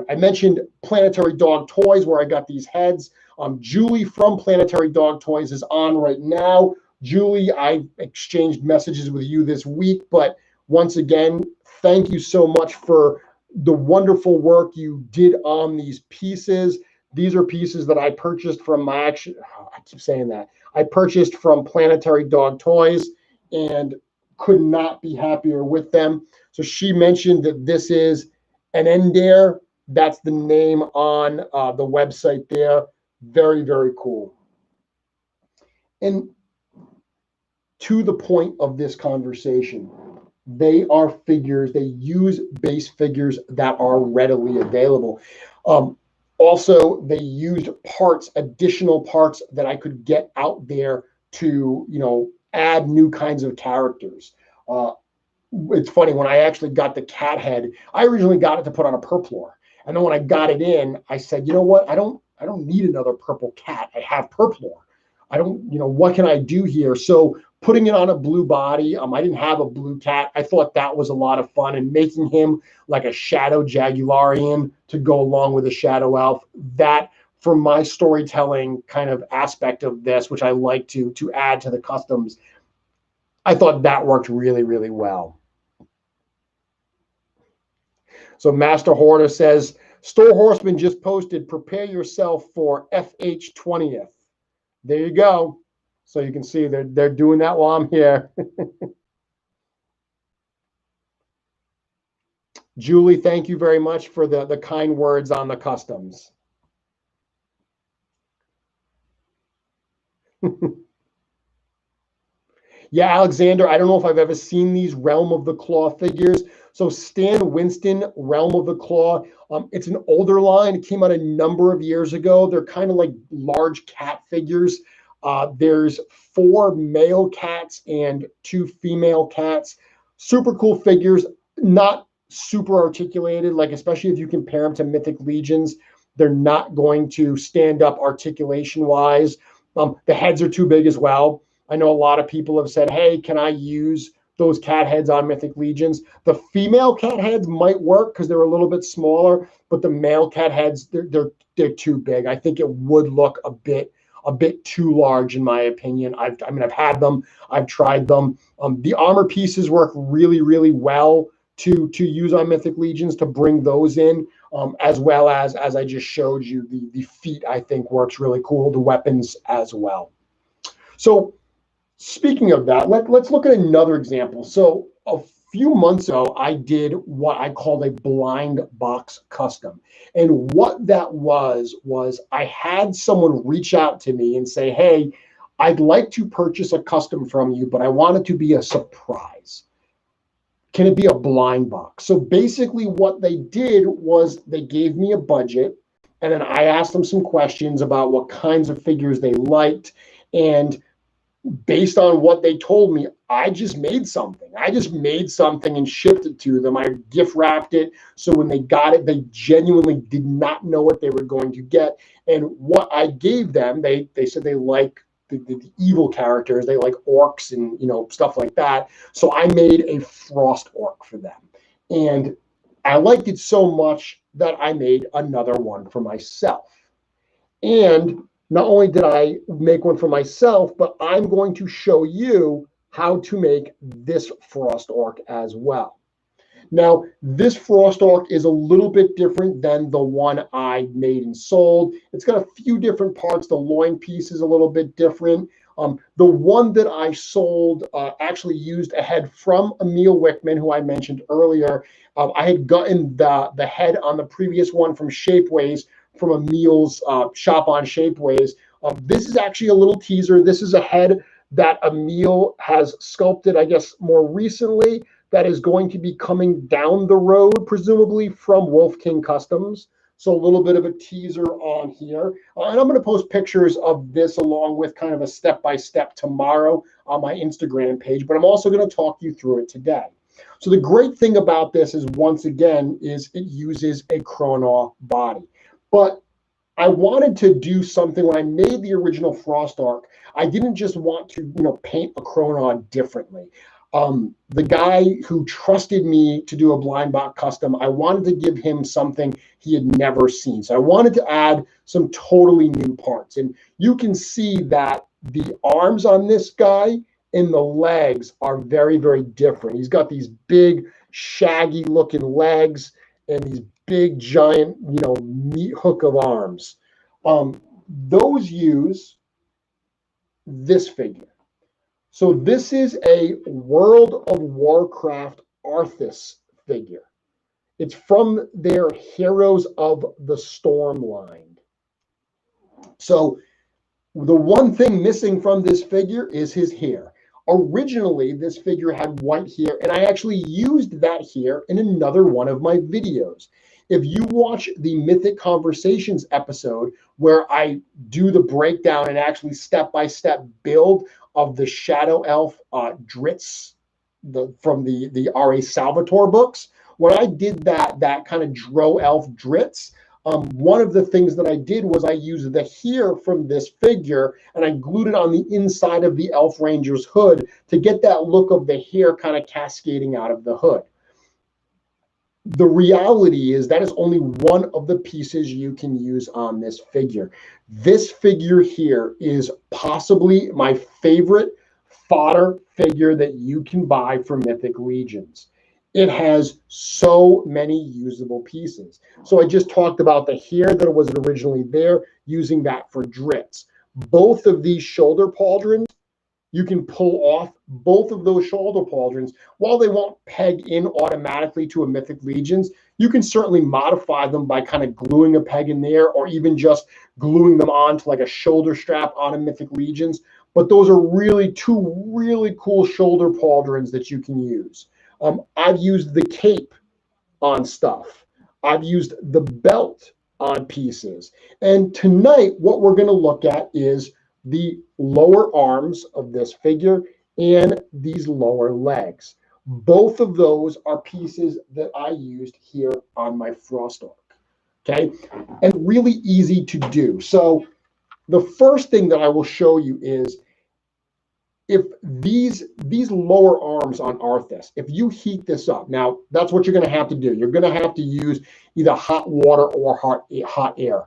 I mentioned Planetary Dog Toys where I got these heads. Julie from Planetary Dog Toys is on right now. Julie, I exchanged messages with you this week, but once again, thank you so much for the wonderful work you did on these pieces. These are pieces that I purchased from I keep saying that. I purchased from Planetary Dog Toys and could not be happier with them. So she mentioned that this is an Endare. That's the name on the website there. Very, very cool. And to the point of this conversation, they are figures, they use base figures that are readily available. Also, they used parts, additional parts that I could get out there to, add new kinds of characters. It's funny, when I actually got the cat head, I originally got it to put on a purplor. And then when I got it in, I said, you know what? I don't need another purple cat. I have purplor. I don't, what can I do here? So putting it on a blue body, I didn't have a blue cat. I thought that was a lot of fun, and making him like a Shadow Jaguallian to go along with a Shadow Elf, that for my storytelling kind of aspect of this, which I like to add to the customs, I thought that worked really, really well. So Master Hoarder says, Store Horseman just posted, prepare yourself for FH 20th. There you go. So you can see they're doing that while I'm here. Julie, thank you very much for the kind words on the customs. Yeah, Alexander, I don't know if I've ever seen these Realm of the Claw figures. So Stan Winston, Realm of the Claw, it's an older line. It came out a number of years ago. They're kind of like large cat figures. There's 4 male cats and 2 female cats. Super cool figures, not super articulated, like especially if you compare them to Mythic Legions. They're not going to stand up articulation-wise. The heads are too big as well. I know a lot of people have said, hey, can I use those cat heads on Mythic Legions? The female cat heads might work because they're a little bit smaller, but the male cat heads, they're too big. I think it would look a bit too large in my opinion. I've had them, I've tried them. The armor pieces work really, really well to use on Mythic Legions, to bring those in, as well as I just showed you, the feet I think works really cool, the weapons as well. So speaking of that, let's look at another example. So a few months ago, I did what I called a blind box custom. And what that was I had someone reach out to me and say, hey, I'd like to purchase a custom from you, but I want it to be a surprise. Can it be a blind box? So basically what they did was they gave me a budget, and then I asked them some questions about what kinds of figures they liked. And based on what they told me, I just made something. I just made something and shipped it to them. I gift wrapped it. So when they got it, they genuinely did not know what they were going to get. And what I gave them, they said they like the evil characters. They like orcs and, you know, stuff like that. So I made a frost orc for them. And I liked it so much that I made another one for myself. And not only did I make one for myself, but I'm going to show you how to make this frost orc as well. Now, this frost orc is a little bit different than the one I made and sold. It's got a few different parts. The loin piece is a little bit different. The one that I sold actually used a head from Emil Wickman, who I mentioned earlier. I had gotten the head on the previous one from Shapeways, from Emil's shop on Shapeways. This is actually a little teaser. This is a head that Emil has sculpted, I guess, more recently, that is going to be coming down the road, presumably from Wolf King Customs. So a little bit of a teaser on here. And I'm going to post pictures of this along with kind of a step-by-step tomorrow on my Instagram page, but I'm also going to talk you through it today. So the great thing about this is, once again, is it uses a Kronnaw body. But I wanted to do something when I made the original Frost Arc. I didn't just want to, paint a Kronnaw differently. The guy who trusted me to do a blind box custom, I wanted to give him something he had never seen. So I wanted to add some totally new parts. And you can see that the arms on this guy and the legs are very, very different. He's got these big, shaggy looking legs and these big, giant, meat hook of arms. Those use this figure. So this is a World of Warcraft Arthas figure. It's from their Heroes of the Storm line. So the one thing missing from this figure is his hair. Originally, this figure had white hair, and I actually used that hair in another one of my videos. If you watch the Mythic Conversations episode, where I do the breakdown and actually step-by-step build of the Shadow Elf Dritz from the R.A. Salvatore books, when I did that kind of Dro Elf Dritz, one of the things that I did was I used the hair from this figure and I glued it on the inside of the Elf Ranger's hood to get that look of the hair kind of cascading out of the hood. The reality is that is only one of the pieces you can use on this figure. This figure here is possibly my favorite fodder figure that you can buy from Mythic Legions. It has so many usable pieces. So I just talked about the hair that was originally there, using that for Dritz. Both of these shoulder pauldrons, you can pull off both of those shoulder pauldrons. While they won't peg in automatically to a Mythic Legions, you can certainly modify them by kind of gluing a peg in there, or even just gluing them onto like a shoulder strap on a Mythic Legions. But those are really two really cool shoulder pauldrons that you can use. I've used the cape on stuff. I've used the belt on pieces. And tonight, what we're going to look at is the lower arms of this figure and these lower legs. Both of those are pieces that I used here on my Frost Arc. okay? And really easy to do. So the first thing that I will show you is if these lower arms on Arthas, if you heat this up, now that's what you're going to have to do. You're going to have to use either hot water or hot air.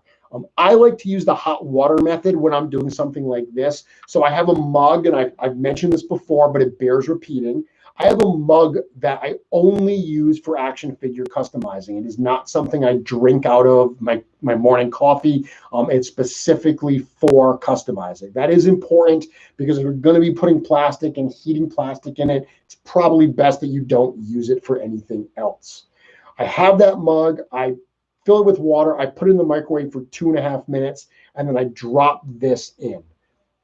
I like to use the hot water method when I'm doing something like this. So I have a mug, and I've mentioned this before, but it bears repeating. I have a mug that I only use for action figure customizing. It is not something I drink out of my morning coffee. It's specifically for customizing. That is important because if you're going to be putting plastic and heating plastic in it, it's probably best that you don't use it for anything else. I have that mug. I fill it with water. I put it in the microwave for 2.5 minutes, and then I drop this in.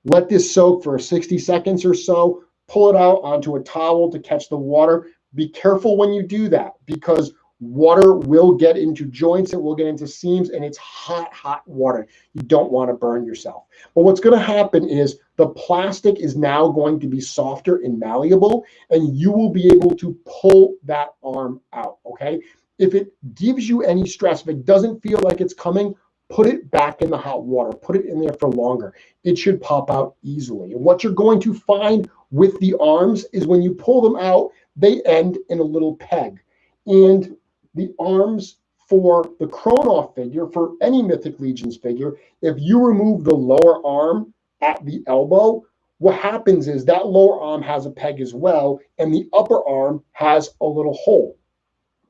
Let this soak for 60 seconds or so. Pull it out onto a towel to catch the water. Be careful when you do that because water will get into joints, it will get into seams, and it's hot water. You don't want to burn yourself. But what's going to happen is the plastic is now going to be softer and malleable, and you will be able to pull that arm out, okay? If it gives you any stress, if it doesn't feel like it's coming, put it back in the hot water. Put it in there for longer. It should pop out easily. And what you're going to find with the arms is when you pull them out, they end in a little peg. And the arms for the Kronnaw figure, for any Mythic Legions figure, if you remove the lower arm at the elbow, what happens is that lower arm has a peg as well, and the upper arm has a little hole.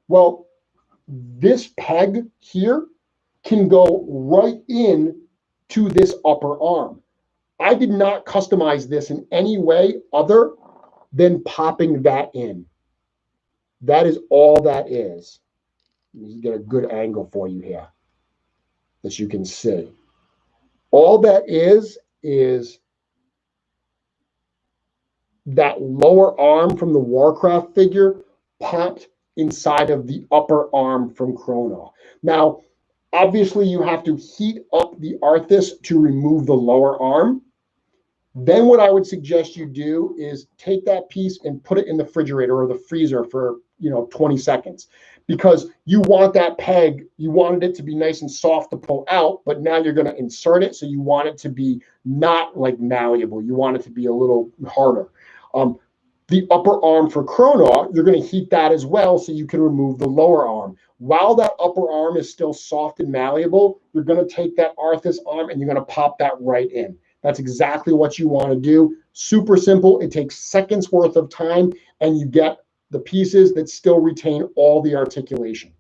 Well, this peg here can go right in to this upper arm. I did not customize this in any way other than popping that in. That is all that is. Let me get a good angle for you here that you can see. All that is that lower arm from the Warcraft figure popped inside of the upper arm from Kronnaw. Now, obviously, you have to heat up the Arthas to remove the lower arm. Then what I would suggest you do is take that piece and put it in the refrigerator or the freezer for 20 seconds, because you want that peg, you wanted it to be nice and soft to pull out, but now you're going to insert it, so you want it to be not like malleable. You want it to be a little harder. The upper arm for Kronnaw, you're going to heat that as well so you can remove the lower arm. While that upper arm is still soft and malleable, you're going to take that Arthas arm and you're going to pop that right in. That's exactly what you want to do. Super simple. It takes seconds worth of time, and you get the pieces that still retain all the articulation.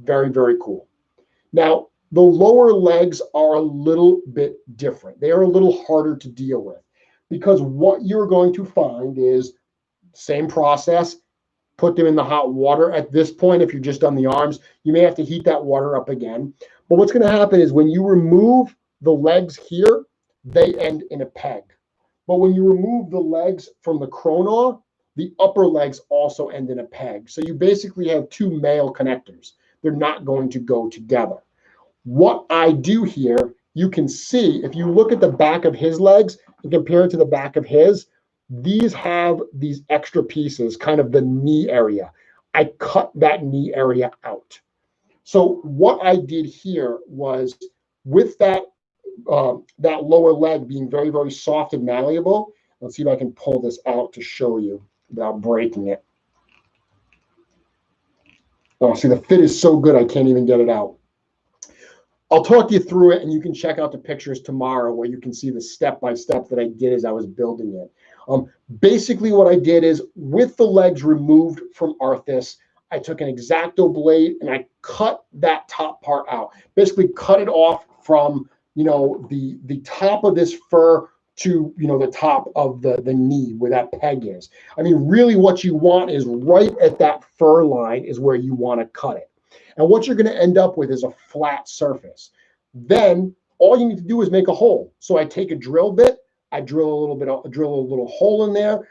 Very, very cool. Now, the lower legs are a little bit different. They are a little harder to deal with because what you're going to find is same process. Put them in the hot water. At this point, if you're just on the arms, you may have to heat that water up again. But what's going to happen is when you remove the legs here, they end in a peg. But when you remove the legs from the Kronnaw, the upper legs also end in a peg. So you basically have two male connectors. They're not going to go together. What I do here, you can see, if you look at the back of his legs and compare it to the back of his, these have these extra pieces, kind of the knee area. I cut that knee area out. So what I did here was with that lower leg being very, very soft and malleable. Let's see if I can pull this out to show you without breaking it. Oh, see, the fit is so good, I can't even get it out. I'll talk you through it, and you can check out the pictures tomorrow where you can see the step-by-step that I did as I was building it. Basically, what I did is with the legs removed from Arthas, I took an X-Acto blade and I cut that top part out. Basically, cut it off from the top of this fur to the top of the knee where that peg is. I mean, really what you want is right at that fur line is where you want to cut it. And what you're going to end up with is a flat surface. Then all you need to do is make a hole. So I take a drill bit, I drill a little hole in there,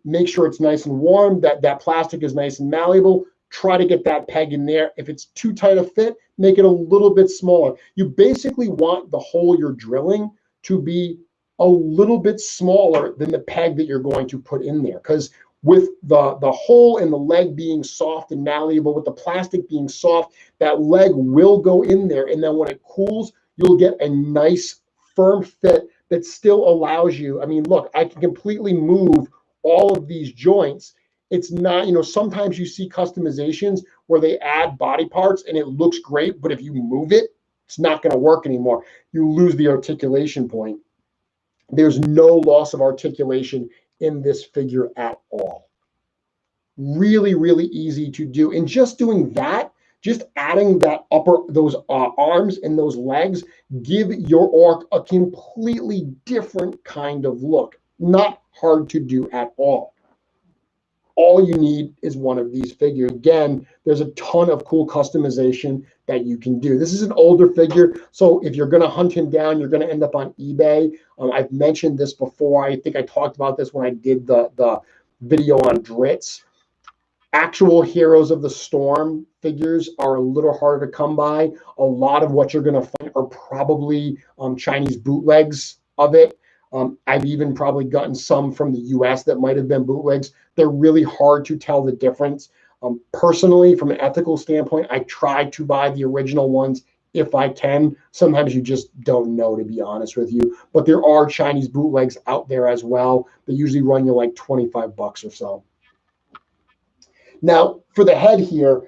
make sure it's nice and warm, that plastic is nice and malleable. Try to get that peg in there. If it's too tight a fit, make it a little bit smaller. You basically want the hole you're drilling to be a little bit smaller than the peg that you're going to put in there. Because with the hole in the leg being soft and malleable, with the plastic being soft, that leg will go in there. And then when it cools, you'll get a nice firm fit that still allows you. I mean, look, I can completely move all of these joints. It's not, sometimes you see customizations where they add body parts and it looks great, but if you move it, it's not going to work anymore. You lose the articulation point. There's no loss of articulation in this figure at all. Really, really easy to do. And just doing that, just adding those arms and those legs, give your orc a completely different kind of look. Not hard to do at all. All you need is one of these figures. Again, there's a ton of cool customization that you can do. This is an older figure, so if you're going to hunt him down, you're going to end up on eBay. I've mentioned this before. I think I talked about this when I did the video on Dritz. Actual Heroes of the Storm figures are a little harder to come by. A lot of what you're going to find are probably Chinese bootlegs of it. I've even probably gotten some from the US that might have been bootlegs. They're really hard to tell the difference. Personally, from an ethical standpoint, I try to buy the original ones if I can. Sometimes you just don't know, to be honest with you. But there are Chinese bootlegs out there as well. They usually run you like 25 bucks or so. Now, for the head here,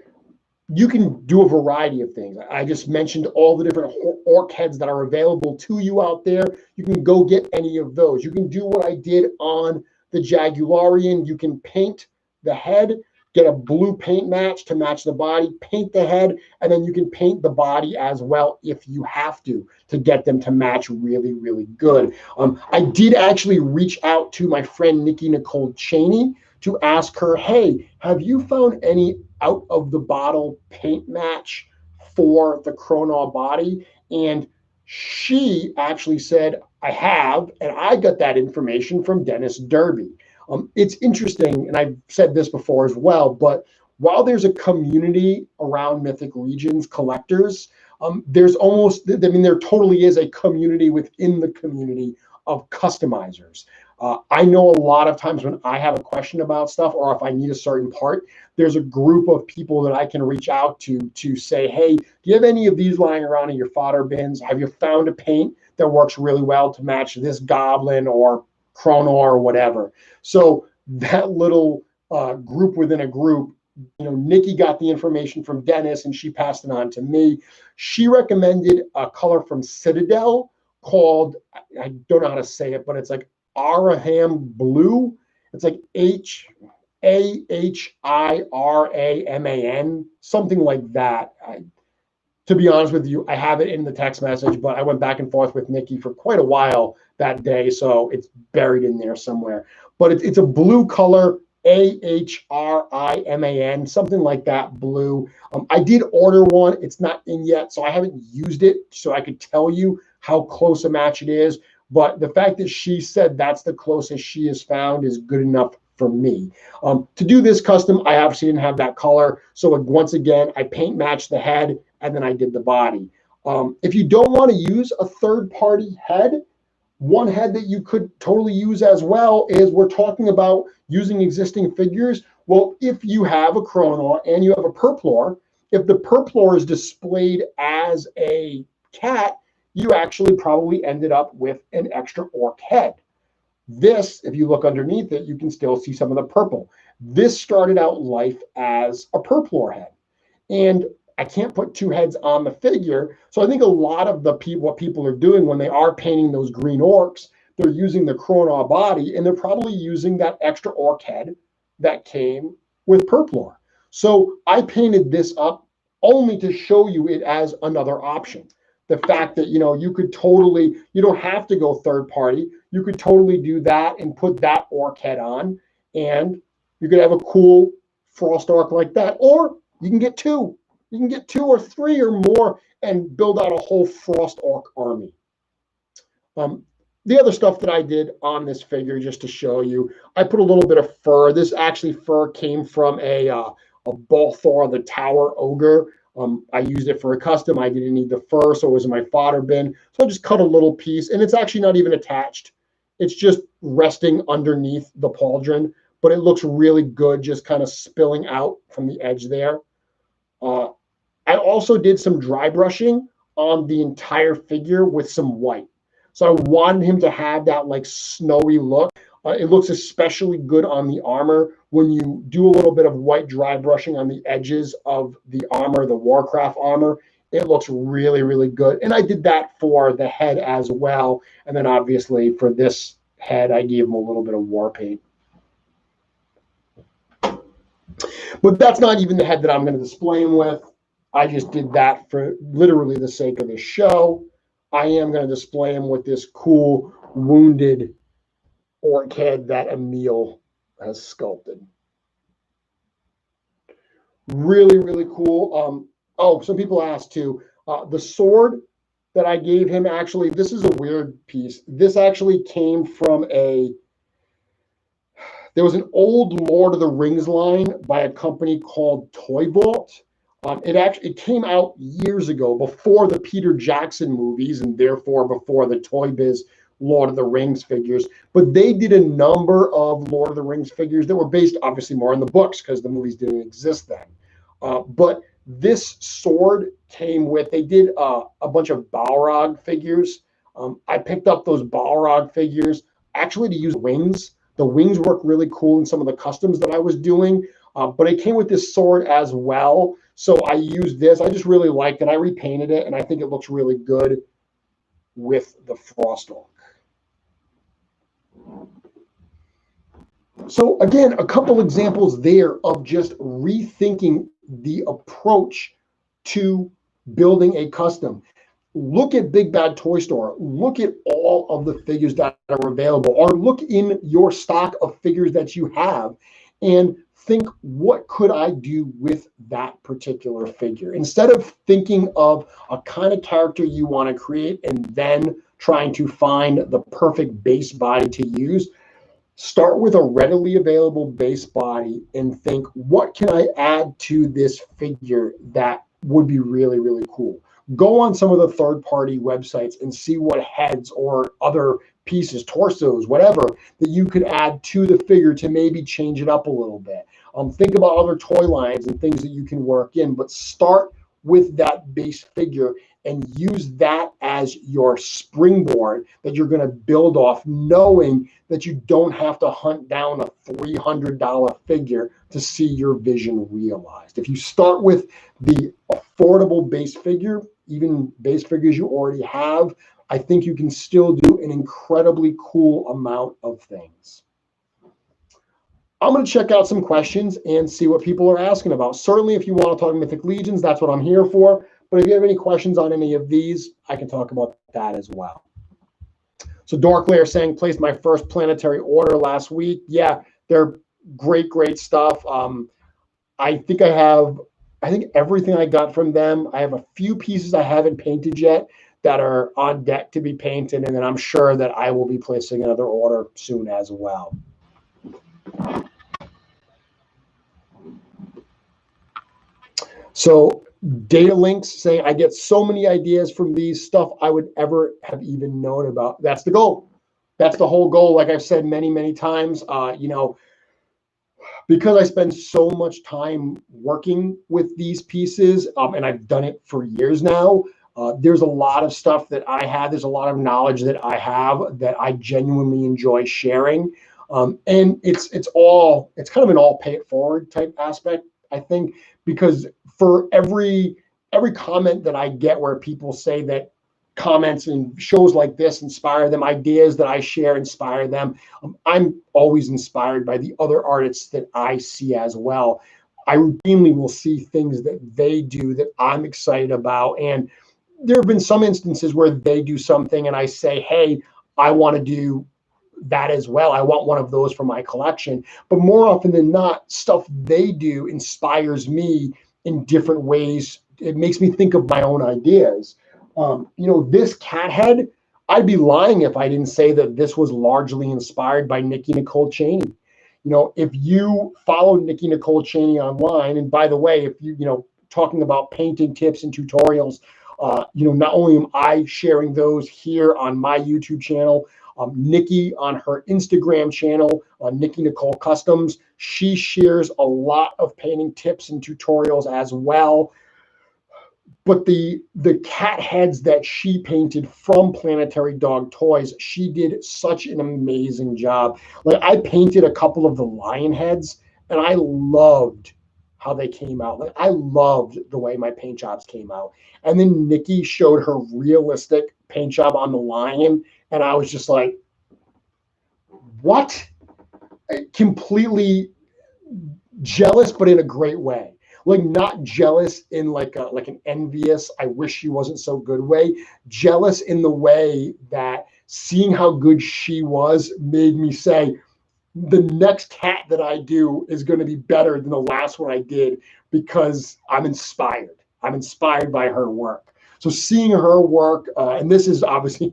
you can do a variety of things. I just mentioned all the different orc heads that are available to you out there. You can go get any of those. You can do what I did on the Jaguallian. You can paint the head, get a blue paint match to match the body, paint the head, and then you can paint the body as well if you have to get them to match really, really good. I did actually reach out to my friend Nikki Nicole Cheney to ask her, hey, have you found any out of the bottle paint match for the Kronnaw body? And she actually said, I have, and I got that information from Dennis Derby. It's interesting, and I've said this before as well, but while there's a community around Mythic Legions collectors, there's there totally is a community within the community of customizers. I know a lot of times when I have a question about stuff, or if I need a certain part, there's a group of people that I can reach out to say, hey, do you have any of these lying around in your fodder bins? Have you found a paint that works really well to match this goblin or Kronnaw or whatever? So that little group within a group, Nikki got the information from Dennis and she passed it on to me. She recommended a color from Citadel called, I don't know how to say it, but it's like Araham Blue. It's like Hahiraman, something like that. To be honest with you, I have it in the text message, but I went back and forth with Nikki for quite a while that day, so it's buried in there somewhere. But it's a blue color, Ahriman, something like that, blue. I did order one. It's not in yet, so I haven't used it, so I could tell you how close a match it is. But the fact that she said that's the closest she has found is good enough for me. To do this custom, I obviously didn't have that color. So once again, I paint matched the head and then I did the body. If you don't want to use a third-party head, one head that you could totally use as well is, we're talking about using existing figures. Well, if you have a Kronnaw and you have a Purplor, if the Purplor is displayed as a cat, you actually probably ended up with an extra orc head. This, if you look underneath it, you can still see some of the purple. This started out life as a Purplor head. And I can't put two heads on the figure. So I think a lot of what people are doing when they are painting those green orcs, they're using the Kronnaw body, and they're probably using that extra orc head that came with Purplor. So I painted this up only to show you it as another option. The fact that, you could totally, you don't have to go third party. You could totally do that and put that orc head on, and you could have a cool frost orc like that. Or you can get two. You can get 2 or 3 or more and build out a whole frost orc army. The other stuff that I did on this figure, just to show you, I put a little bit of fur. This actually fur came from a Balthor the Tower Ogre. I used it for a custom. I didn't need the fur, so it was in my fodder bin. So I just cut a little piece, and it's actually not even attached. It's just resting underneath the pauldron. but it looks really good just kind of spilling out from the edge there. I also did some dry brushing on the entire figure with some white. So I wanted him to have that like snowy look. It looks especially good on the armor when you do a little bit of white dry brushing on the edges of the armor, the Warcraft armor. It looks really, really good. And I did that for the head as well. And then obviously for this head, I gave him a little bit of war paint. But that's not even the head that I'm going to display him with. I just did that for literally the sake of the show. I am going to display him with this cool wounded orc head that Emil has sculpted. Really, really cool. Oh, some people asked too. The sword that I gave him, actually, this is a weird piece. This actually came from there was an old Lord of the Rings line by a company called Toy Vault. It came out years ago, before the Peter Jackson movies, and therefore before the Toy Biz Lord of the Rings figures. But they did a number of Lord of the Rings figures that were based obviously more on the books because the movies didn't exist then. But this sword came with, they did a bunch of Balrog figures. I picked up those Balrog figures actually to use wings. The wings work really cool in some of the customs that I was doing, but it came with this sword as well. So I used this. I just really liked it. I repainted it, and I think it looks really good with the Frostalk. So again, a couple examples there of just rethinking the approach to building a custom. Look at Big Bad Toy Store. Look at all of the figures that are available, or look in your stock of figures that you have and think, what could I do with that particular figure? Instead of thinking of a kind of character you want to create and then trying to find the perfect base body to use, start with a readily available base body and think, what can I add to this figure that would be really, really cool? Go on some of the third-party websites and see what heads or other pieces, torsos, whatever, that you could add to the figure to maybe change it up a little bit. Think about other toy lines and things that you can work in, but start with that base figure and use that as your springboard that you're going to build off, knowing that you don't have to hunt down a $300 figure to see your vision realized. If you start with the affordable base figure, even base figures you already have, I think you can still do an incredibly cool amount of things. I'm going to check out some questions and see what people are asking about. Certainly, if you want to talk Mythic Legions, that's what I'm here for. But if you have any questions on any of these, I can talk about that as well. So Dorklayer saying, placed my first planetary order last week. Yeah, they're great, great stuff. I think everything I got from them. I have a few pieces I haven't painted yet that are on deck to be painted, and then I'm sure that I will be placing another order soon as well. So Data Links saying, I get so many ideas from these, stuff I would ever have even known about. That's the goal. That's the whole goal. Like I've said many, many times, because I spend so much time working with these pieces, and I've done it for years now, there's a lot of stuff that I have. There's a lot of knowledge that I have that I genuinely enjoy sharing. And it's kind of an all pay it forward type aspect, I think, because for every comment that I get where people say that comments and shows like this inspire them, ideas that I share inspire them, I'm always inspired by the other artists that I see as well. I routinely will see things that they do that I'm excited about. And there have been some instances where they do something and I say, hey, I want to do that as well. I want one of those for my collection. But more often than not, stuff they do inspires me in different ways. It makes me think of my own ideas. This cat head, I'd be lying if I didn't say that this was largely inspired by Nikki Nicole Cheney. If you follow Nikki Nicole Cheney online, and by the way, if you talking about painting tips and tutorials, not only am I sharing those here on my YouTube channel, Nikki on her Instagram channel, Nikki Nicole Customs, she shares a lot of painting tips and tutorials as well. But the cat heads that she painted from Planetary Dog Toys, she did such an amazing job. Like, I painted a couple of the lion heads, and I loved how they came out. Like, I loved the way my paint jobs came out. And then Nikki showed her realistic paint job on the lion, and I was just like, what? Completely jealous, but in a great way. Like, not jealous in like an envious, I wish she wasn't so good way. Jealous in the way that seeing how good she was made me say, the next cat that I do is going to be better than the last one I did, because I'm inspired. I'm inspired by her work. So seeing her work, and this is obviously,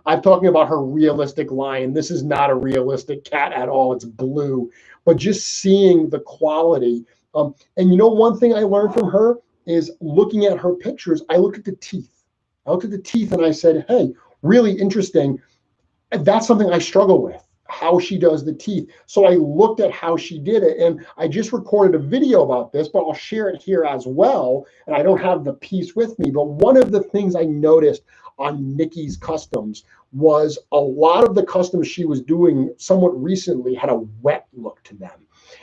I'm talking about her realistic lion. This is not a realistic cat at all. It's blue. But just seeing the quality. And you know, one thing I learned from her is looking at her pictures, I looked at the teeth. I looked at the teeth and I said, hey, really interesting. And that's something I struggle with, how she does the teeth. So I looked at how she did it, and I just recorded a video about this, but I'll share it here as well. And I don't have the piece with me, but one of the things I noticed on Nikki's customs was a lot of the customs she was doing somewhat recently had a wet look to them.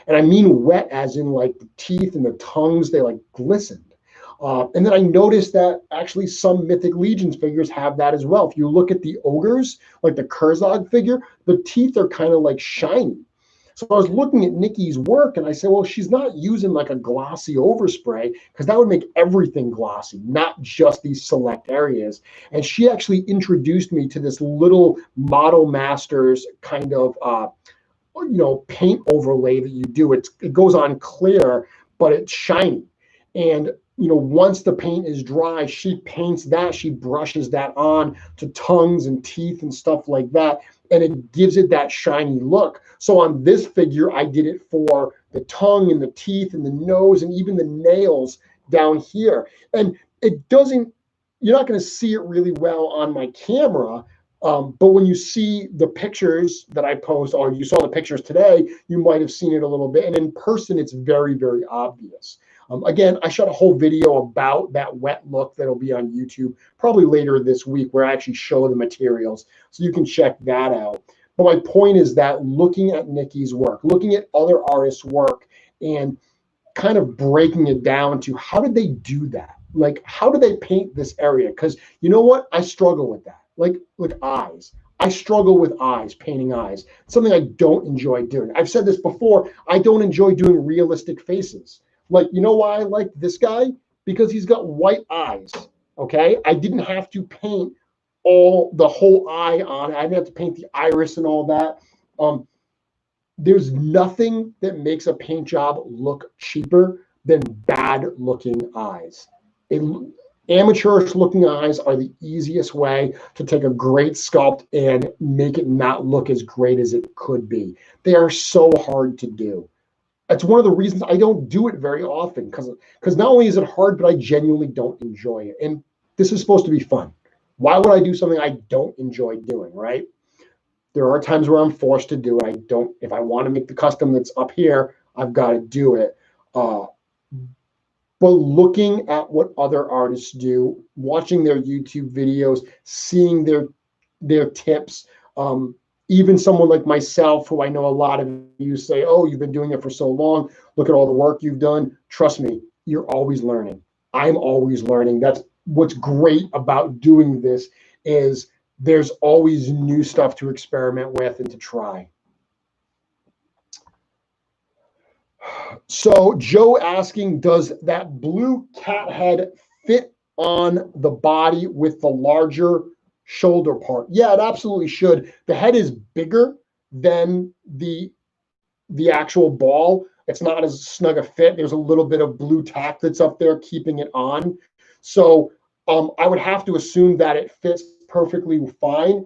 And I mean wet as in like the teeth and the tongues, they like glistened. And then I noticed that actually some Mythic Legions figures have that as well. If you look at the ogres, like the Kurzog figure, the teeth are kind of like shiny. So I was looking at Nikki's work and I said, well, she's not using like a glossy overspray, because that would make everything glossy, not just these select areas. And she actually introduced me to this little Model Masters kind of paint overlay that you do. It goes on clear, but it's shiny. And once the paint is dry, she paints that, she brushes that on to tongues and teeth and stuff like that, and it gives it that shiny look. So on this figure, I did it for the tongue and the teeth and the nose and even the nails down here. And it doesn't, you're not going to see it really well on my camera, but when you see the pictures that I post, or you saw the pictures today, you might have seen it a little bit. And in person, it's very, very obvious. Again, I shot a whole video about that wet look that'll be on YouTube probably later this week, where I actually show the materials. So you can check that out. But my point is that looking at Nikki's work, looking at other artists' work, and kind of breaking it down to how did they do that? Like, how do they paint this area? Because you know what? I struggle with that. Like eyes. I struggle with eyes, painting eyes. It's something I don't enjoy doing. I've said this before. I don't enjoy doing realistic faces. Like, you know why I like this guy? Because he's got white eyes, okay? I didn't have to paint the whole eye on it. I didn't have to paint the iris and all that. There's nothing that makes a paint job look cheaper than bad-looking eyes. Amateurish-looking eyes are the easiest way to take a great sculpt and make it not look as great as it could be. They are so hard to do. That's one of the reasons I don't do it very often, because not only is it hard, but I genuinely don't enjoy it. And this is supposed to be fun. Why would I do something I don't enjoy doing, right? There are times where I'm forced to do it. If I want to make the custom that's up here, I've got to do it. But looking at what other artists do, watching their YouTube videos, seeing their tips, even someone like myself, who I know a lot of you say, oh, you've been doing it for so long, look at all the work you've done. Trust me, you're always learning. I'm always learning. That's what's great about doing this, is there's always new stuff to experiment with and to try. So Joe asking, does that blue cat head fit on the body with the larger shoulder part? Yeah, it absolutely should. The head is bigger than the actual ball. It's not as snug a fit. There's a little bit of blue tack that's up there keeping it on. So I would have to assume that it fits perfectly fine.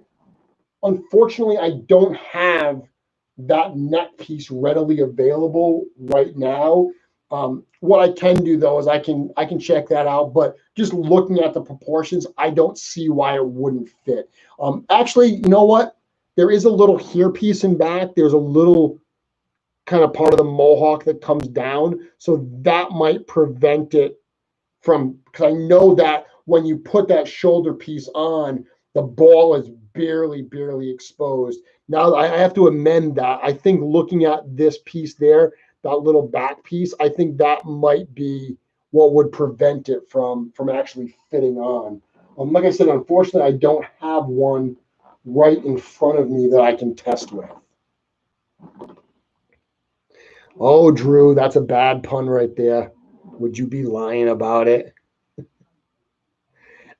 Unfortunately, I don't have that neck piece readily available right now. What I can do though is I can check that out, but just looking at the proportions, I don't see why it wouldn't fit. Actually, you know what? there is a little hair piece in back. There's a little kind of part of the mohawk that comes down. So that might prevent it from, because I know that when you put that shoulder piece on, the ball is barely exposed. Now I have to amend that. I think looking at this piece there, that little back piece, I think that might be what would prevent it from actually fitting on. Like I said, unfortunately, I don't have one right in front of me that I can test with. Oh, Drew, that's a bad pun right there. Would you be lying about it?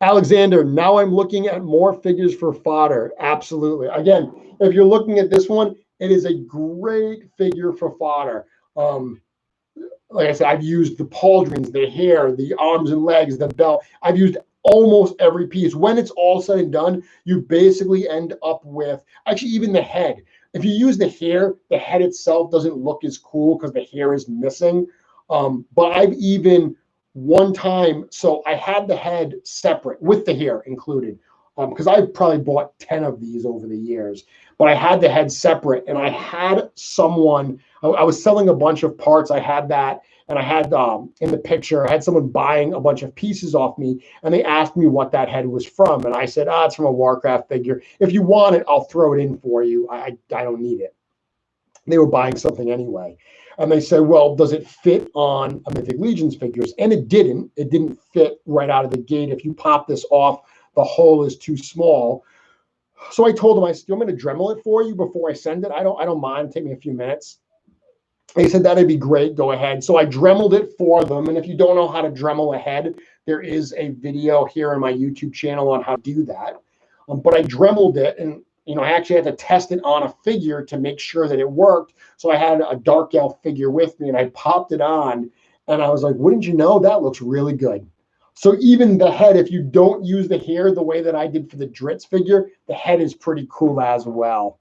Alexander, now I'm looking at more figures for fodder. Absolutely. Again, if you're looking at this one, it is a great figure for fodder. Like I said, I've used the pauldrons, the hair, the arms and legs, the belt. I've used almost every piece. When it's all said and done, you basically end up with, actually even the head. If you use the head itself doesn't look as cool because the hair is missing. But I've even one time, so I had the head separate with the hair included, because I've probably bought 10 of these over the years, but I had the head separate, and I had someone, I was selling a bunch of parts. I had that, and I had in the picture, I had someone buying a bunch of pieces off me, and they asked me what that head was from, and I said, it's from a Warcraft figure. If you want it, I'll throw it in for you. I don't need it. They were buying something anyway. And they said, well, does it fit on a Mythic Legions figures? And it didn't. It didn't fit right out of the gate. If you pop this off, the hole is too small. So I told them, I said, you want me to Dremel it for you before I send it? I don't mind. Take me a few minutes. They said, that'd be great. Go ahead. So I Dremeled it for them. And if you don't know how to Dremel a head, there is a video here on my YouTube channel on how to do that. But I Dremeled it, and I actually had to test it on a figure to make sure that it worked. So I had a Dark Elf figure with me, and I popped it on, and I was like, wouldn't you know, that looks really good. So even the head, if you don't use the hair the way that I did for the Dritz figure, the head is pretty cool as well.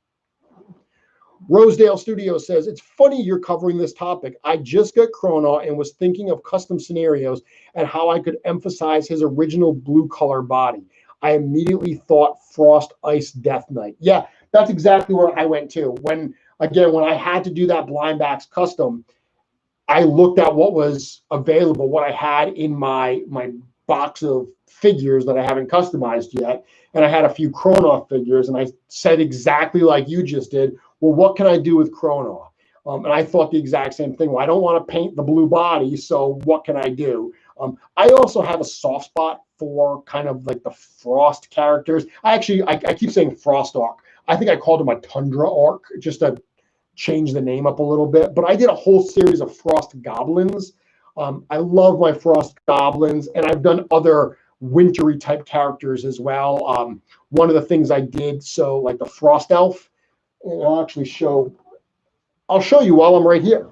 Rosedale Studios says, it's funny you're covering this topic. I just got Kronnaw and was thinking of custom scenarios and how I could emphasize his original blue color body. I immediately thought Frost Ice Death Knight. Yeah, that's exactly where I went to. When I had to do that blind backs custom, I looked at what was available, what I had in my box of figures that I haven't customized yet. And I had a few Kronnaw figures, and I said exactly like you just did, well, what can I do with Kronnaw? And I thought the exact same thing. Well, I don't want to paint the blue body, so what can I do? I also have a soft spot for kind of like the Frost characters. I keep saying Frost Orc. I think I called him a Tundra Orc just to change the name up a little bit. But I did a whole series of Frost Goblins. I love my Frost Goblins, and I've done other wintry type characters as well. One of the things I did, so like the Frost Elf, and I'll show you while I'm right here.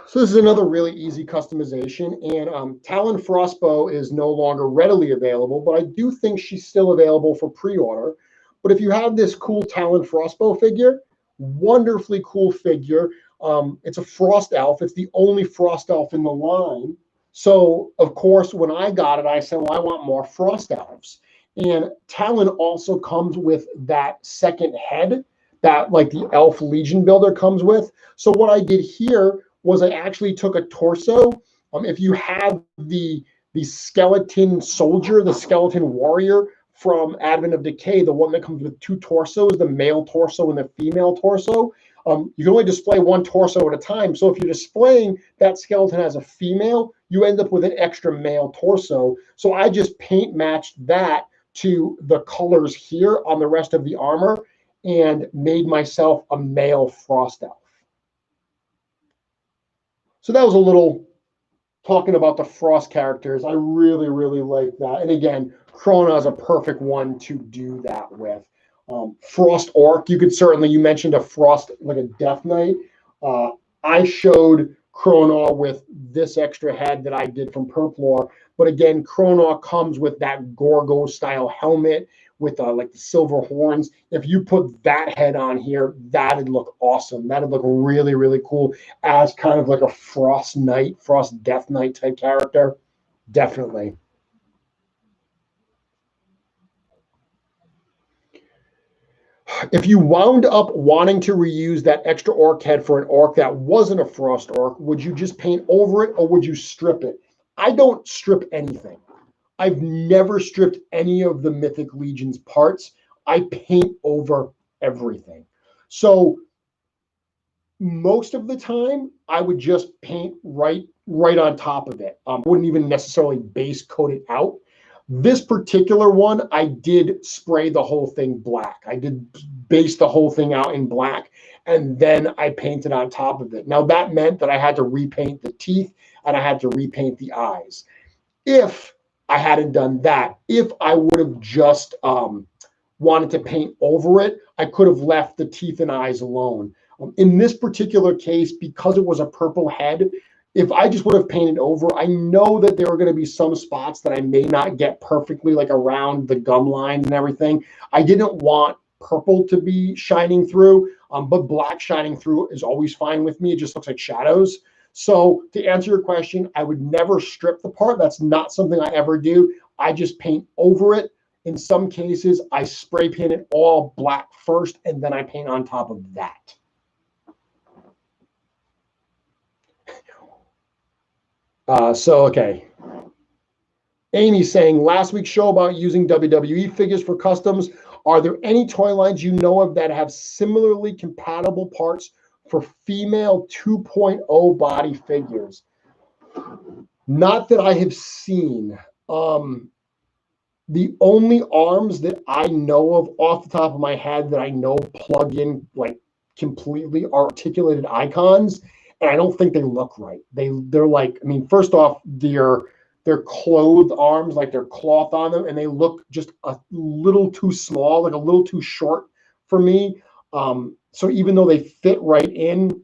So this is another really easy customization, and Talon Frostbow is no longer readily available, but I do think she's still available for pre-order. But if you have this cool Talon Frostbow figure, wonderfully cool figure. It's a Frost Elf. It's the only Frost Elf in the line. So, of course, when I got it, I said, well, I want more Frost Elves. And Talon also comes with that second head that like the Elf Legion builder comes with. So what I did here was I actually took a torso. If you have the skeleton soldier, the skeleton warrior from Advent of Decay, the one that comes with two torsos, the male torso and the female torso, you can only display one torso at a time. So if you're displaying that skeleton as a female, you end up with an extra male torso. So I just paint matched that to the colors here on the rest of the armor and made myself a male Frost Elf. So that was a little talking about the Frost characters. I really, really like that. And again, Kronnaw is a perfect one to do that with. Frost Orc, you mentioned a Frost, like a Death Knight. I showed Kronnaw with this extra head that I did from Purplore. But again, Kronnaw comes with that Gorgo style helmet with like the silver horns. If you put that head on here, that'd look awesome. That'd look really, really cool as kind of like a Frost Knight, Frost Death Knight type character. Definitely. If you wound up wanting to reuse that extra orc head for an orc that wasn't a Frost Orc, would you just paint over it or would you strip it? I don't strip anything. I've never stripped any of the Mythic Legions parts. I paint over everything. So most of the time, I would just paint right on top of it. Wouldn't even necessarily base coat it out. This particular one, I did spray the whole thing black. I did base the whole thing out in black, and then I painted on top of it. Now, that meant that I had to repaint the teeth, and I had to repaint the eyes. If I hadn't done that, if I would have just wanted to paint over it, I could have left the teeth and eyes alone. In this particular case, because it was a purple head, if I just would have painted over, I know that there are going to be some spots that I may not get perfectly, like around the gum lines and everything. I didn't want purple to be shining through, but black shining through is always fine with me. It just looks like shadows. So to answer your question, I would never strip the part. That's not something I ever do. I just paint over it. In some cases, I spray paint it all black first, and then I paint on top of that. Okay. Amy's saying, last week's show about using WWE figures for customs, are there any toy lines you know of that have similarly compatible parts for female 2.0 body figures? Not that I have seen. The only arms that I know of off the top of my head that I know plug in like completely articulated icons, and I don't think they look right. They're like, I mean, first off, they're clothed arms, like they're cloth on them, and they look just a little too small, like a little too short for me. So even though they fit right in,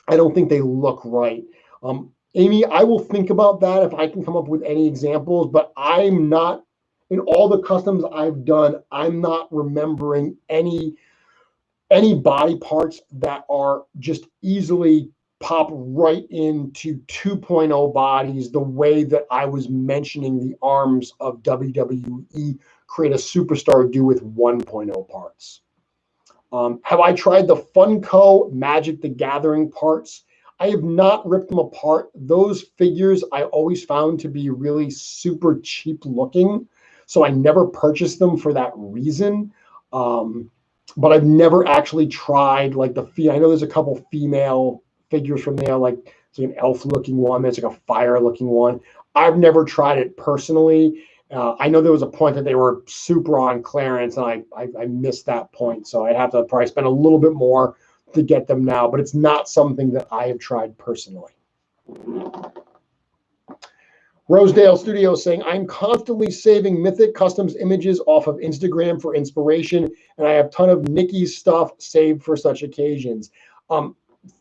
I don't think they look right. Amy, I will think about that if I can come up with any examples, but I'm not, in all the customs I've done, I'm not remembering any body parts that are just easily pop right into 2.0 bodies the way that I was mentioning the arms of WWE Create a Superstar do with 1.0 parts. Have I tried the Funko Magic the Gathering parts? I have not ripped them apart. Those figures I always found to be really super cheap looking, so I never purchased them for that reason. But I've never actually tried like I know there's a couple female figures from there, like it's like an elf looking one, there's like a fire looking one. I've never tried it personally. I know there was a point that they were super on clearance, and I missed that point, so I'd have to probably spend a little bit more to get them now, but it's not something that I have tried personally. Rosedale Studios saying, I'm constantly saving Mythic Customs images off of Instagram for inspiration, and I have a ton of Nikki's stuff saved for such occasions.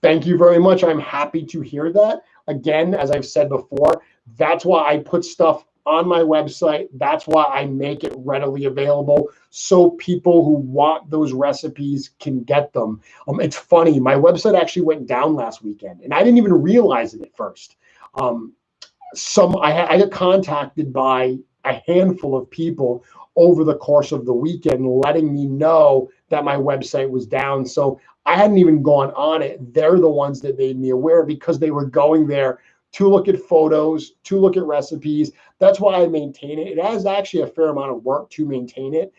Thank you very much. I'm happy to hear that. Again, as I've said before, that's why I put stuff on my website. That's why I make it readily available so people who want those recipes can get them. It's funny. My website actually went down last weekend, and I didn't even realize it at first. I got contacted by a handful of people over the course of the weekend letting me know that my website was down. So I hadn't even gone on it. They're the ones that made me aware because they were going there to look at photos, to look at recipes. That's why I maintain it. It has actually a fair amount of work to maintain it.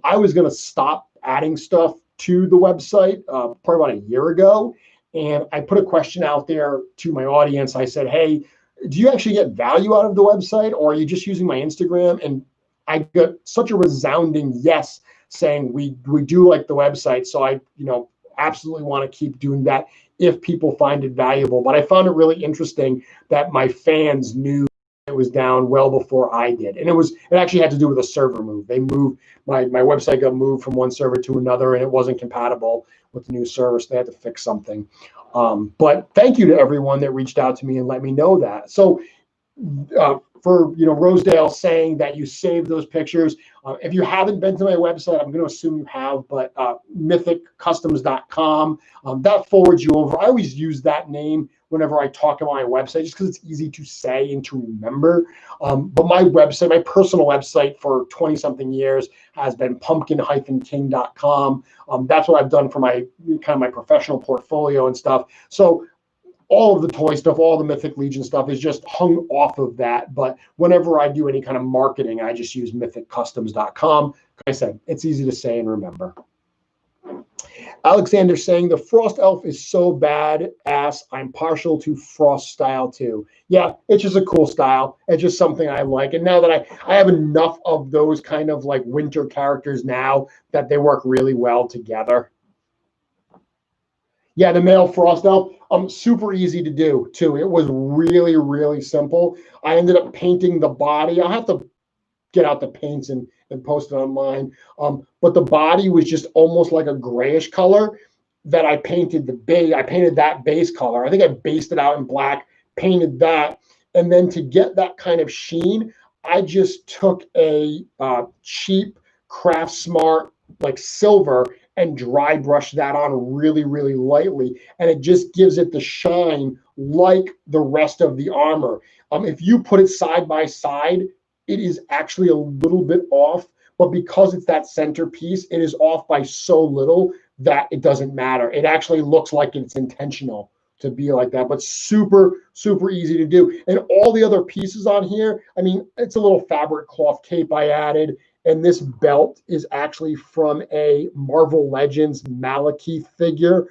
I was going to stop adding stuff to the website probably about a year ago. And I put a question out there to my audience. I said, hey, do you actually get value out of the website, or are you just using my Instagram? And I got such a resounding yes, saying we do like the website. So I, absolutely want to keep doing that if people find it valuable. But I found it really interesting that my fans knew it was down well before I did. And it actually had to do with a server move. They moved, my website got moved from one server to another, and it wasn't compatible with the new server, so they had to fix something. But thank you to everyone that reached out to me and let me know that. So for Rosedale saying that you saved those pictures. If you haven't been to my website, I'm going to assume you have, but mythiccustoms.com, that forwards you over. I always use that name whenever I talk about my website, just because it's easy to say and to remember. But my website, my personal website for 20-something years has been pumpkin-king.com. That's what I've done for my my professional portfolio and stuff. So all of the toy stuff, all the Mythic Legion stuff is just hung off of that. But whenever I do any kind of marketing, I just use mythiccustoms.com. Like I said, it's easy to say and remember. Alexander saying the Frost Elf is so bad ass. I'm partial to Frost style too. Yeah, it's just a cool style. It's just something I like. And now that I have enough of those kind of like winter characters now that they work really well together. Yeah, the male Frost Elf, super easy to do too. It was really, really simple. I ended up painting the body. I'll have to get out the paints and post it online. But the body was just almost like a grayish color that I painted the base. I painted that base color. I think I based it out in black, painted that. And then to get that kind of sheen, I just took a cheap Craft Smart like silver and dry brush that on really, really lightly. And it just gives it the shine like the rest of the armor. If you put it side by side, it is actually a little bit off, but because it's that centerpiece, it is off by so little that it doesn't matter. It actually looks like it's intentional to be like that, but super, super easy to do. And all the other pieces on here, I mean, it's a little fabric cloth cape I added. And this belt is actually from a Marvel Legends Malekith figure.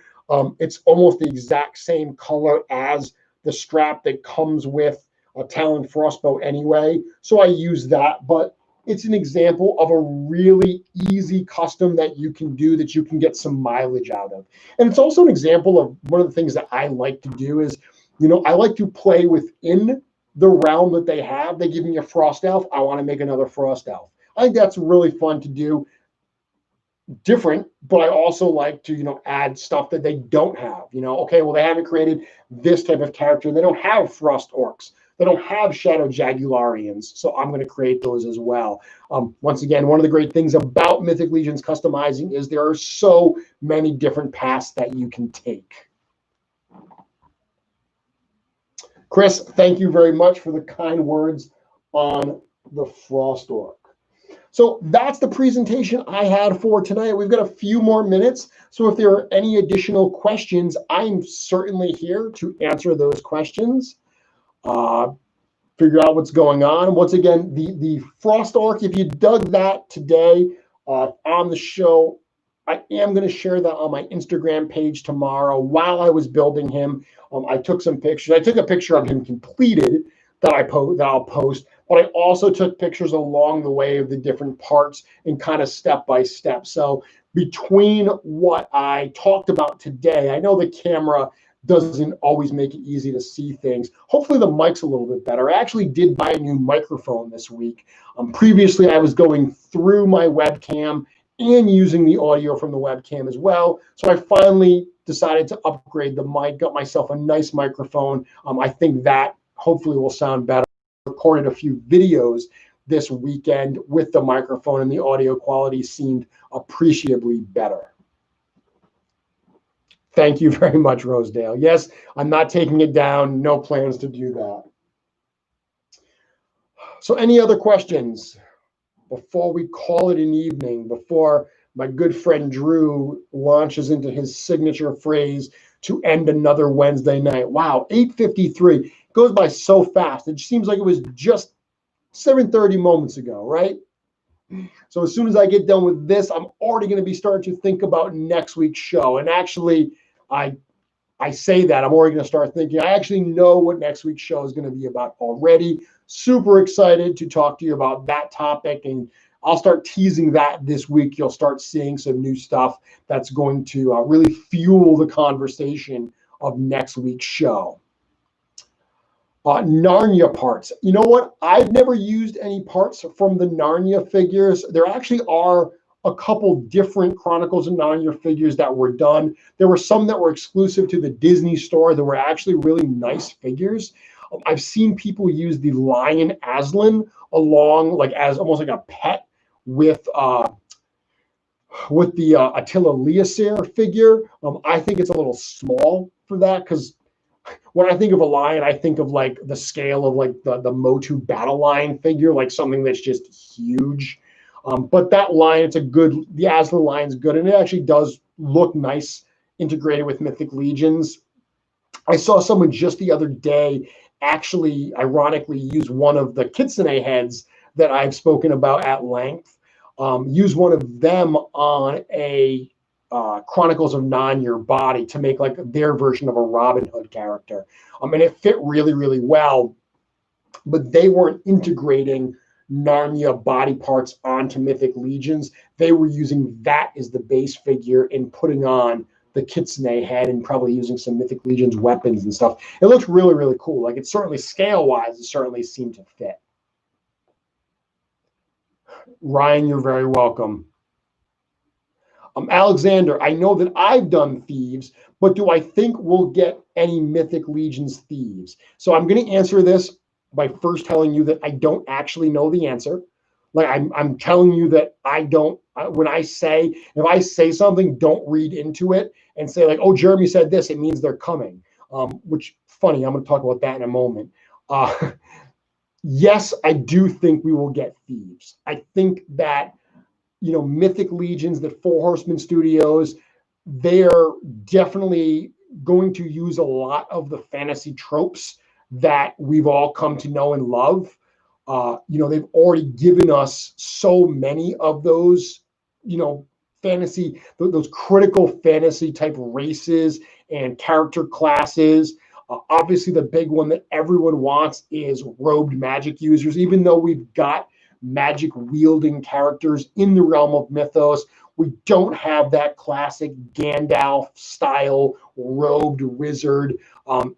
It's almost the exact same color as the strap that comes with a Talon Frostbow anyway. So I use that, but it's an example of a really easy custom that you can do that you can get some mileage out of. And it's also an example of one of the things that I like to do is, I like to play within the realm that they have. They give me a Frost Elf. I want to make another Frost Elf. I think that's really fun to do, different, but I also like to, add stuff that they don't have. Okay, well, they haven't created this type of character. They don't have Frost Orcs. They don't have Shadow Jaguallians, so I'm going to create those as well. Once again, one of the great things about Mythic Legions customizing is there are so many different paths that you can take. Chris, thank you very much for the kind words on the Frost Orc. So that's the presentation I had for tonight. We've got a few more minutes. So if there are any additional questions, I'm certainly here to answer those questions. Figure out what's going on. Once again, the Frost Orc, if you dug that today on the show, I am going to share that on my Instagram page tomorrow. While I was building him, I took some pictures. I took a picture of him completed that I'll post, but I also took pictures along the way of the different parts and kind of step by step. So between what I talked about today, I know the camera doesn't always make it easy to see things. Hopefully the mic's a little bit better. I actually did buy a new microphone this week. Previously, I was going through my webcam and using the audio from the webcam as well. So I finally decided to upgrade the mic, got myself a nice microphone. I think that hopefully will sound better. I recorded a few videos this weekend with the microphone, and the audio quality seemed appreciably better. Thank you very much, Rosedale. Yes, I'm not taking it down. No plans to do that. So any other questions before we call it an evening, before my good friend Drew launches into his signature phrase to end another Wednesday night? Wow, 8:53 goes by so fast. It seems like it was just 7:30 moments ago, right? So as soon as I get done with this, I'm already going to be starting to think about next week's show. And actually, I say that I'm already going to start thinking. I actually know what next week's show is going to be about already. Super excited to talk to you about that topic, and I'll start teasing that this week. You'll start seeing some new stuff that's going to really fuel the conversation of next week's show. Narnia parts. You know what? I've never used any parts from the Narnia figures. There actually are a couple different Chronicles of Narnia figures that were done. There were some that were exclusive to the Disney store that were actually really nice figures. I've seen people use the Lion Aslan along, like as almost like a pet with the Attila Leosair figure. I think it's a little small for that, because when I think of a lion, I think of like the scale of like the Motu Battle Lion figure, like something that's just huge. But that lion, the Aslan lion's good, and it actually does look nice integrated with Mythic Legions. I saw someone just the other day actually, ironically, use one of the Kitsune heads that I've spoken about at length, use one of them on a Chronicles of Narnia body to make like their version of a Robin Hood character. And it fit really, really well, but they weren't integrating Narnia body parts onto Mythic Legions. They were using that as the base figure and putting on the Kitsune head and probably using some Mythic Legions weapons and stuff. It looks really, really cool. Like, it certainly, scale-wise, it certainly seemed to fit. Ryan, you're very welcome. Alexander, I know that I've done Thieves, but do I think we'll get any Mythic Legions Thieves? So I'm going to answer this by first telling you that I don't actually know the answer. Like, I'm telling you that I don't, when I say, if I say something, don't read into it and say like, oh, Jeremy said this, it means they're coming. Which, funny, I'm going to talk about that in a moment. Yes, I do think we will get Thieves. I think that, Mythic Legions, that Four Horsemen Studios, they're definitely going to use a lot of the fantasy tropes that we've all come to know and love. They've already given us so many of those, fantasy, those critical fantasy type races and character classes. Obviously, the big one that everyone wants is robed magic users, even though we've got magic wielding characters in the realm of mythos. We don't have that classic Gandalf style robed wizard.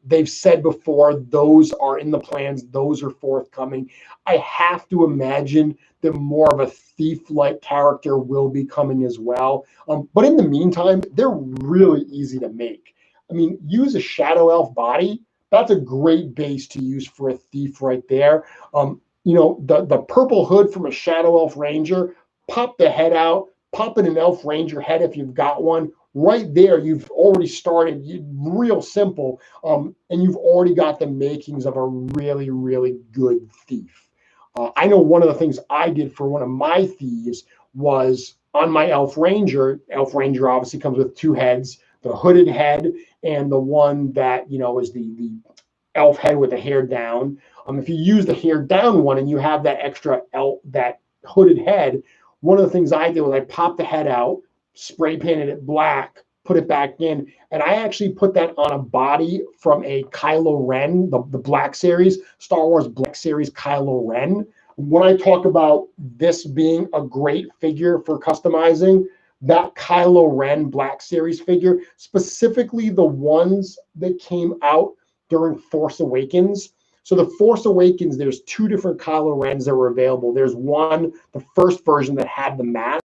They've said before, those are in the plans. Those are forthcoming. I have to imagine that more of a thief-like character will be coming as well. But in the meantime, they're really easy to make. I mean, use a Shadow Elf body. That's a great base to use for a thief right there. The purple hood from a Shadow Elf Ranger, pop the head out, pop in an Elf Ranger head if you've got one. Right there, you've already started, real simple, and you've already got the makings of a really, really good thief. I know one of the things I did for one of my thieves was on my Elf Ranger. Elf Ranger obviously comes with two heads, the hooded head and the one that, is the elf head with the hair down. If you use the hair down one and you have that extra that hooded head, one of the things I did was I popped the head out, spray painted it black, put it back in, and I actually put that on a body from a Kylo Ren, the Black Series, Star Wars Black Series Kylo Ren. When I talk about this being a great figure for customizing, that Kylo Ren Black Series figure, specifically the ones that came out during Force Awakens. So the Force Awakens, there's two different Kylo Rens that were available. There's one, the first version that had the mask,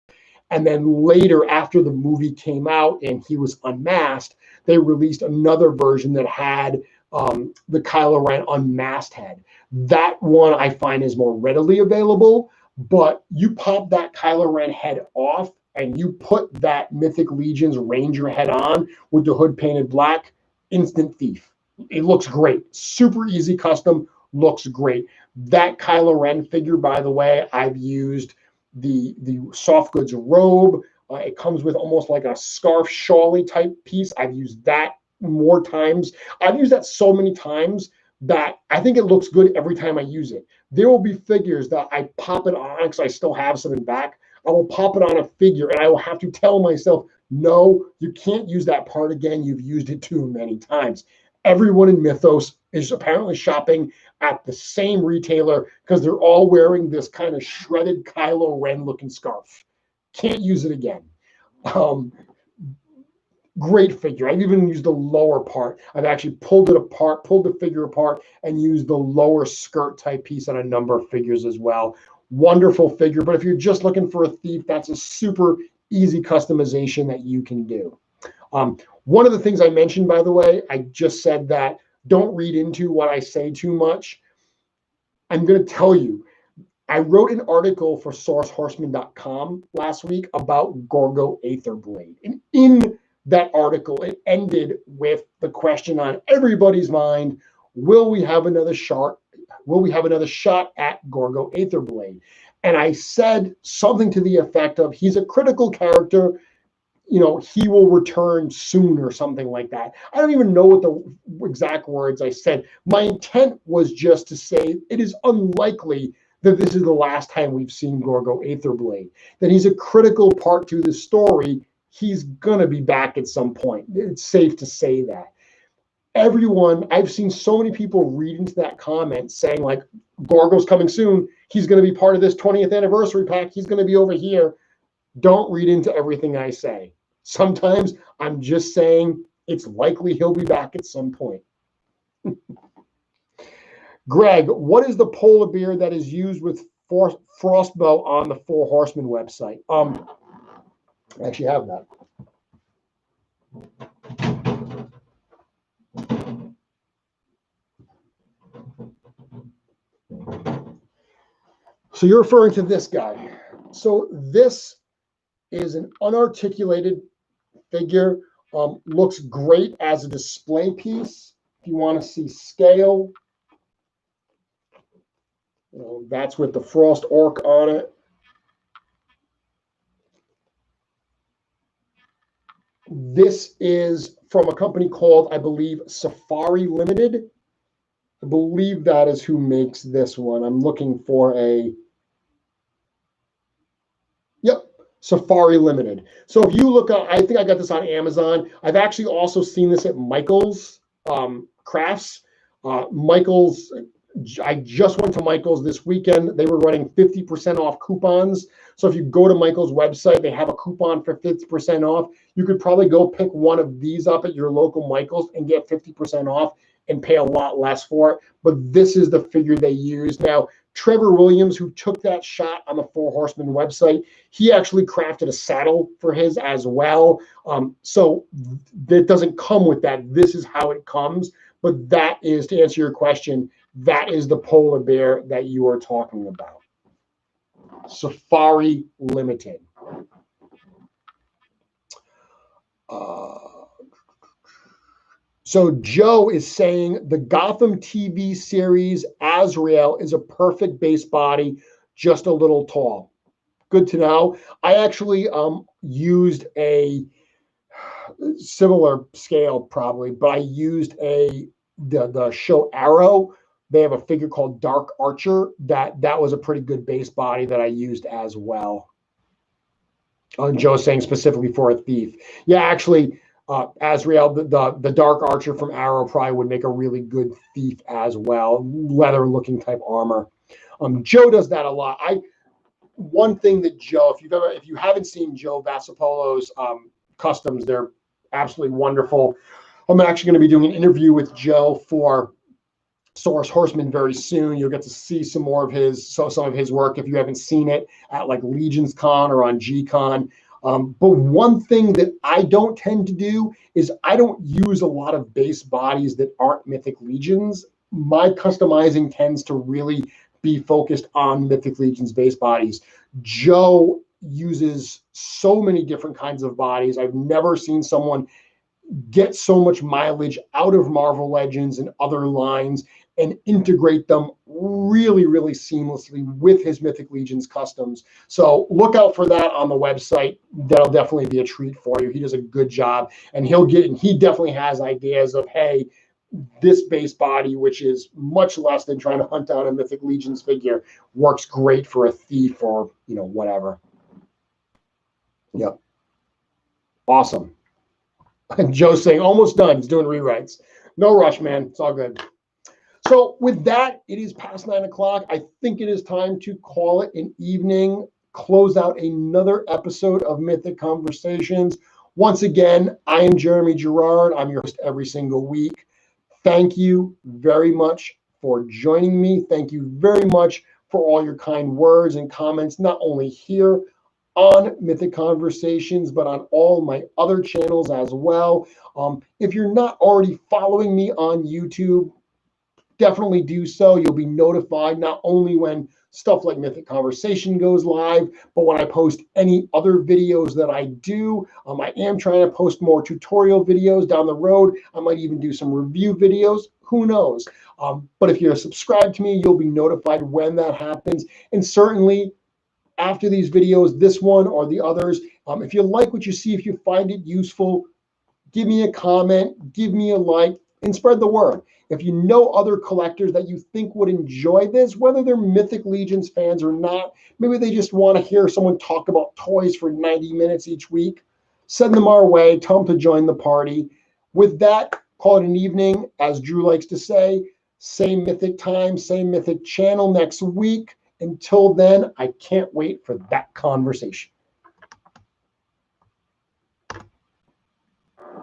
and then later, after the movie came out and he was unmasked, they released another version that had the Kylo Ren unmasked head. That one I find is more readily available, but you pop that Kylo Ren head off and you put that Mythic Legions Ranger head on with the hood painted black, instant thief. It looks great. Super easy custom, looks great. That Kylo Ren figure, by the way, I've used the soft goods robe. It comes with almost like a scarf shawly type piece. I've used that more times. I've used that so many times that I think it looks good every time I use it. There will be figures that I pop it on because I still have some in back. I will pop it on a figure and I will have to tell myself, no, you can't use that part again. You've used it too many times. Everyone in Mythos is apparently shopping at the same retailer because they're all wearing this kind of shredded Kylo Ren looking scarf. Can't use it again. Great figure. I've even used the lower part. I've actually pulled it apart, pulled the figure apart, and used the lower skirt type piece on a number of figures as well. Wonderful figure. But if you're just looking for a thief, that's a super easy customization that you can do. One of the things I mentioned, by the way, I just said that don't read into what I say too much. I'm going to tell you, I wrote an article for sourcehorseman.com last week about Gorgo Aetherblade. And in that article, it ended with the question on everybody's mind, will we have another shot at Gorgo Aetherblade? And I said something to the effect of, he's a critical character, he will return soon or something like that. I don't even know what the exact words I said. My intent was just to say it is unlikely that this is the last time we've seen Gorgo Aetherblade, that he's a critical part to the story. He's going to be back at some point. It's safe to say that. I've seen so many people read into that comment saying, like, Gorgo's coming soon. He's going to be part of this 20th anniversary pack. He's going to be over here. Don't read into everything I say. Sometimes I'm just saying it's likely he'll be back at some point. Greg, what is the polar bear that is used with Frostbow on the Four Horsemen website? I actually have that. So you're referring to this guy. So this is an unarticulated figure. Looks great as a display piece. If you want to see scale, that's with the Frost Orc on it. This is from a company called, I believe, Safari Limited. I believe that is who makes this one. I'm looking for Safari Limited. So if you look up, I think I got this on Amazon. I've actually also seen this at Michael's Crafts. Michael's, I just went to Michael's this weekend. They were running 50% off coupons. So if you go to Michael's website, they have a coupon for 50% off. You could probably go pick one of these up at your local Michael's and get 50% off and pay a lot less for it. But this is the figure they use. Now, Trevor Williams, who took that shot on the Four Horsemen website, he actually crafted a saddle for his as well. So that doesn't come with that. This is how it comes. But that is, to answer your question, that is the polar bear that you are talking about. Safari Limited. So Joe is saying the Gotham TV series Azrael is a perfect base body, just a little tall. Good to know. I actually used a similar scale probably, but I used the show Arrow. They have a figure called Dark Archer that was a pretty good base body that I used as well. Joe's saying specifically for a thief. Yeah, actually. Azrael, the Dark Archer from Arrow probably would make a really good thief as well. Leather-looking type armor. Joe does that a lot. One thing that Joe, if you haven't seen Joe Vassapolo's customs, they're absolutely wonderful. I'm actually going to be doing an interview with Joe for Source Horseman very soon. You'll get to see some of his work if you haven't seen it at like Legions Con or on G-Con. But one thing that I don't tend to do is I don't use a lot of base bodies that aren't Mythic Legions. My customizing tends to really be focused on Mythic Legions base bodies. Joe uses so many different kinds of bodies. I've never seen someone get so much mileage out of Marvel Legends and other lines and integrate them really, really seamlessly with his Mythic Legions customs. So look out for that on the website. That'll definitely be a treat for you. He does a good job, and he definitely has ideas of, hey, this base body, which is much less than trying to hunt down a Mythic Legions figure, works great for a thief or, whatever. Yep. Awesome. And Joe's saying, almost done. He's doing rewrites. No rush, man. It's all good. So with that, it is past 9 o'clock. I think it is time to call it an evening, close out another episode of Mythic Conversations. Once again, I am Jeremy Gerard. I'm your host every single week. Thank you very much for joining me. Thank you very much for all your kind words and comments, not only here on Mythic Conversations, but on all my other channels as well. If you're not already following me on YouTube, definitely do so. You'll be notified not only when stuff like Mythic Conversation goes live, but when I post any other videos that I do. I am trying to post more tutorial videos down the road. I might even do some review videos. Who knows? But if you're subscribed to me, you'll be notified when that happens. And certainly after these videos, this one or the others, if you like what you see, if you find it useful, give me a comment, give me a like, and spread the word. If you know other collectors that you think would enjoy this, whether they're Mythic Legions fans or not, maybe they just want to hear someone talk about toys for 90 minutes each week, send them our way, tell them to join the party. With that, call it an evening. As Drew likes to say, same Mythic time, same Mythic channel next week. Until then, I can't wait for that conversation.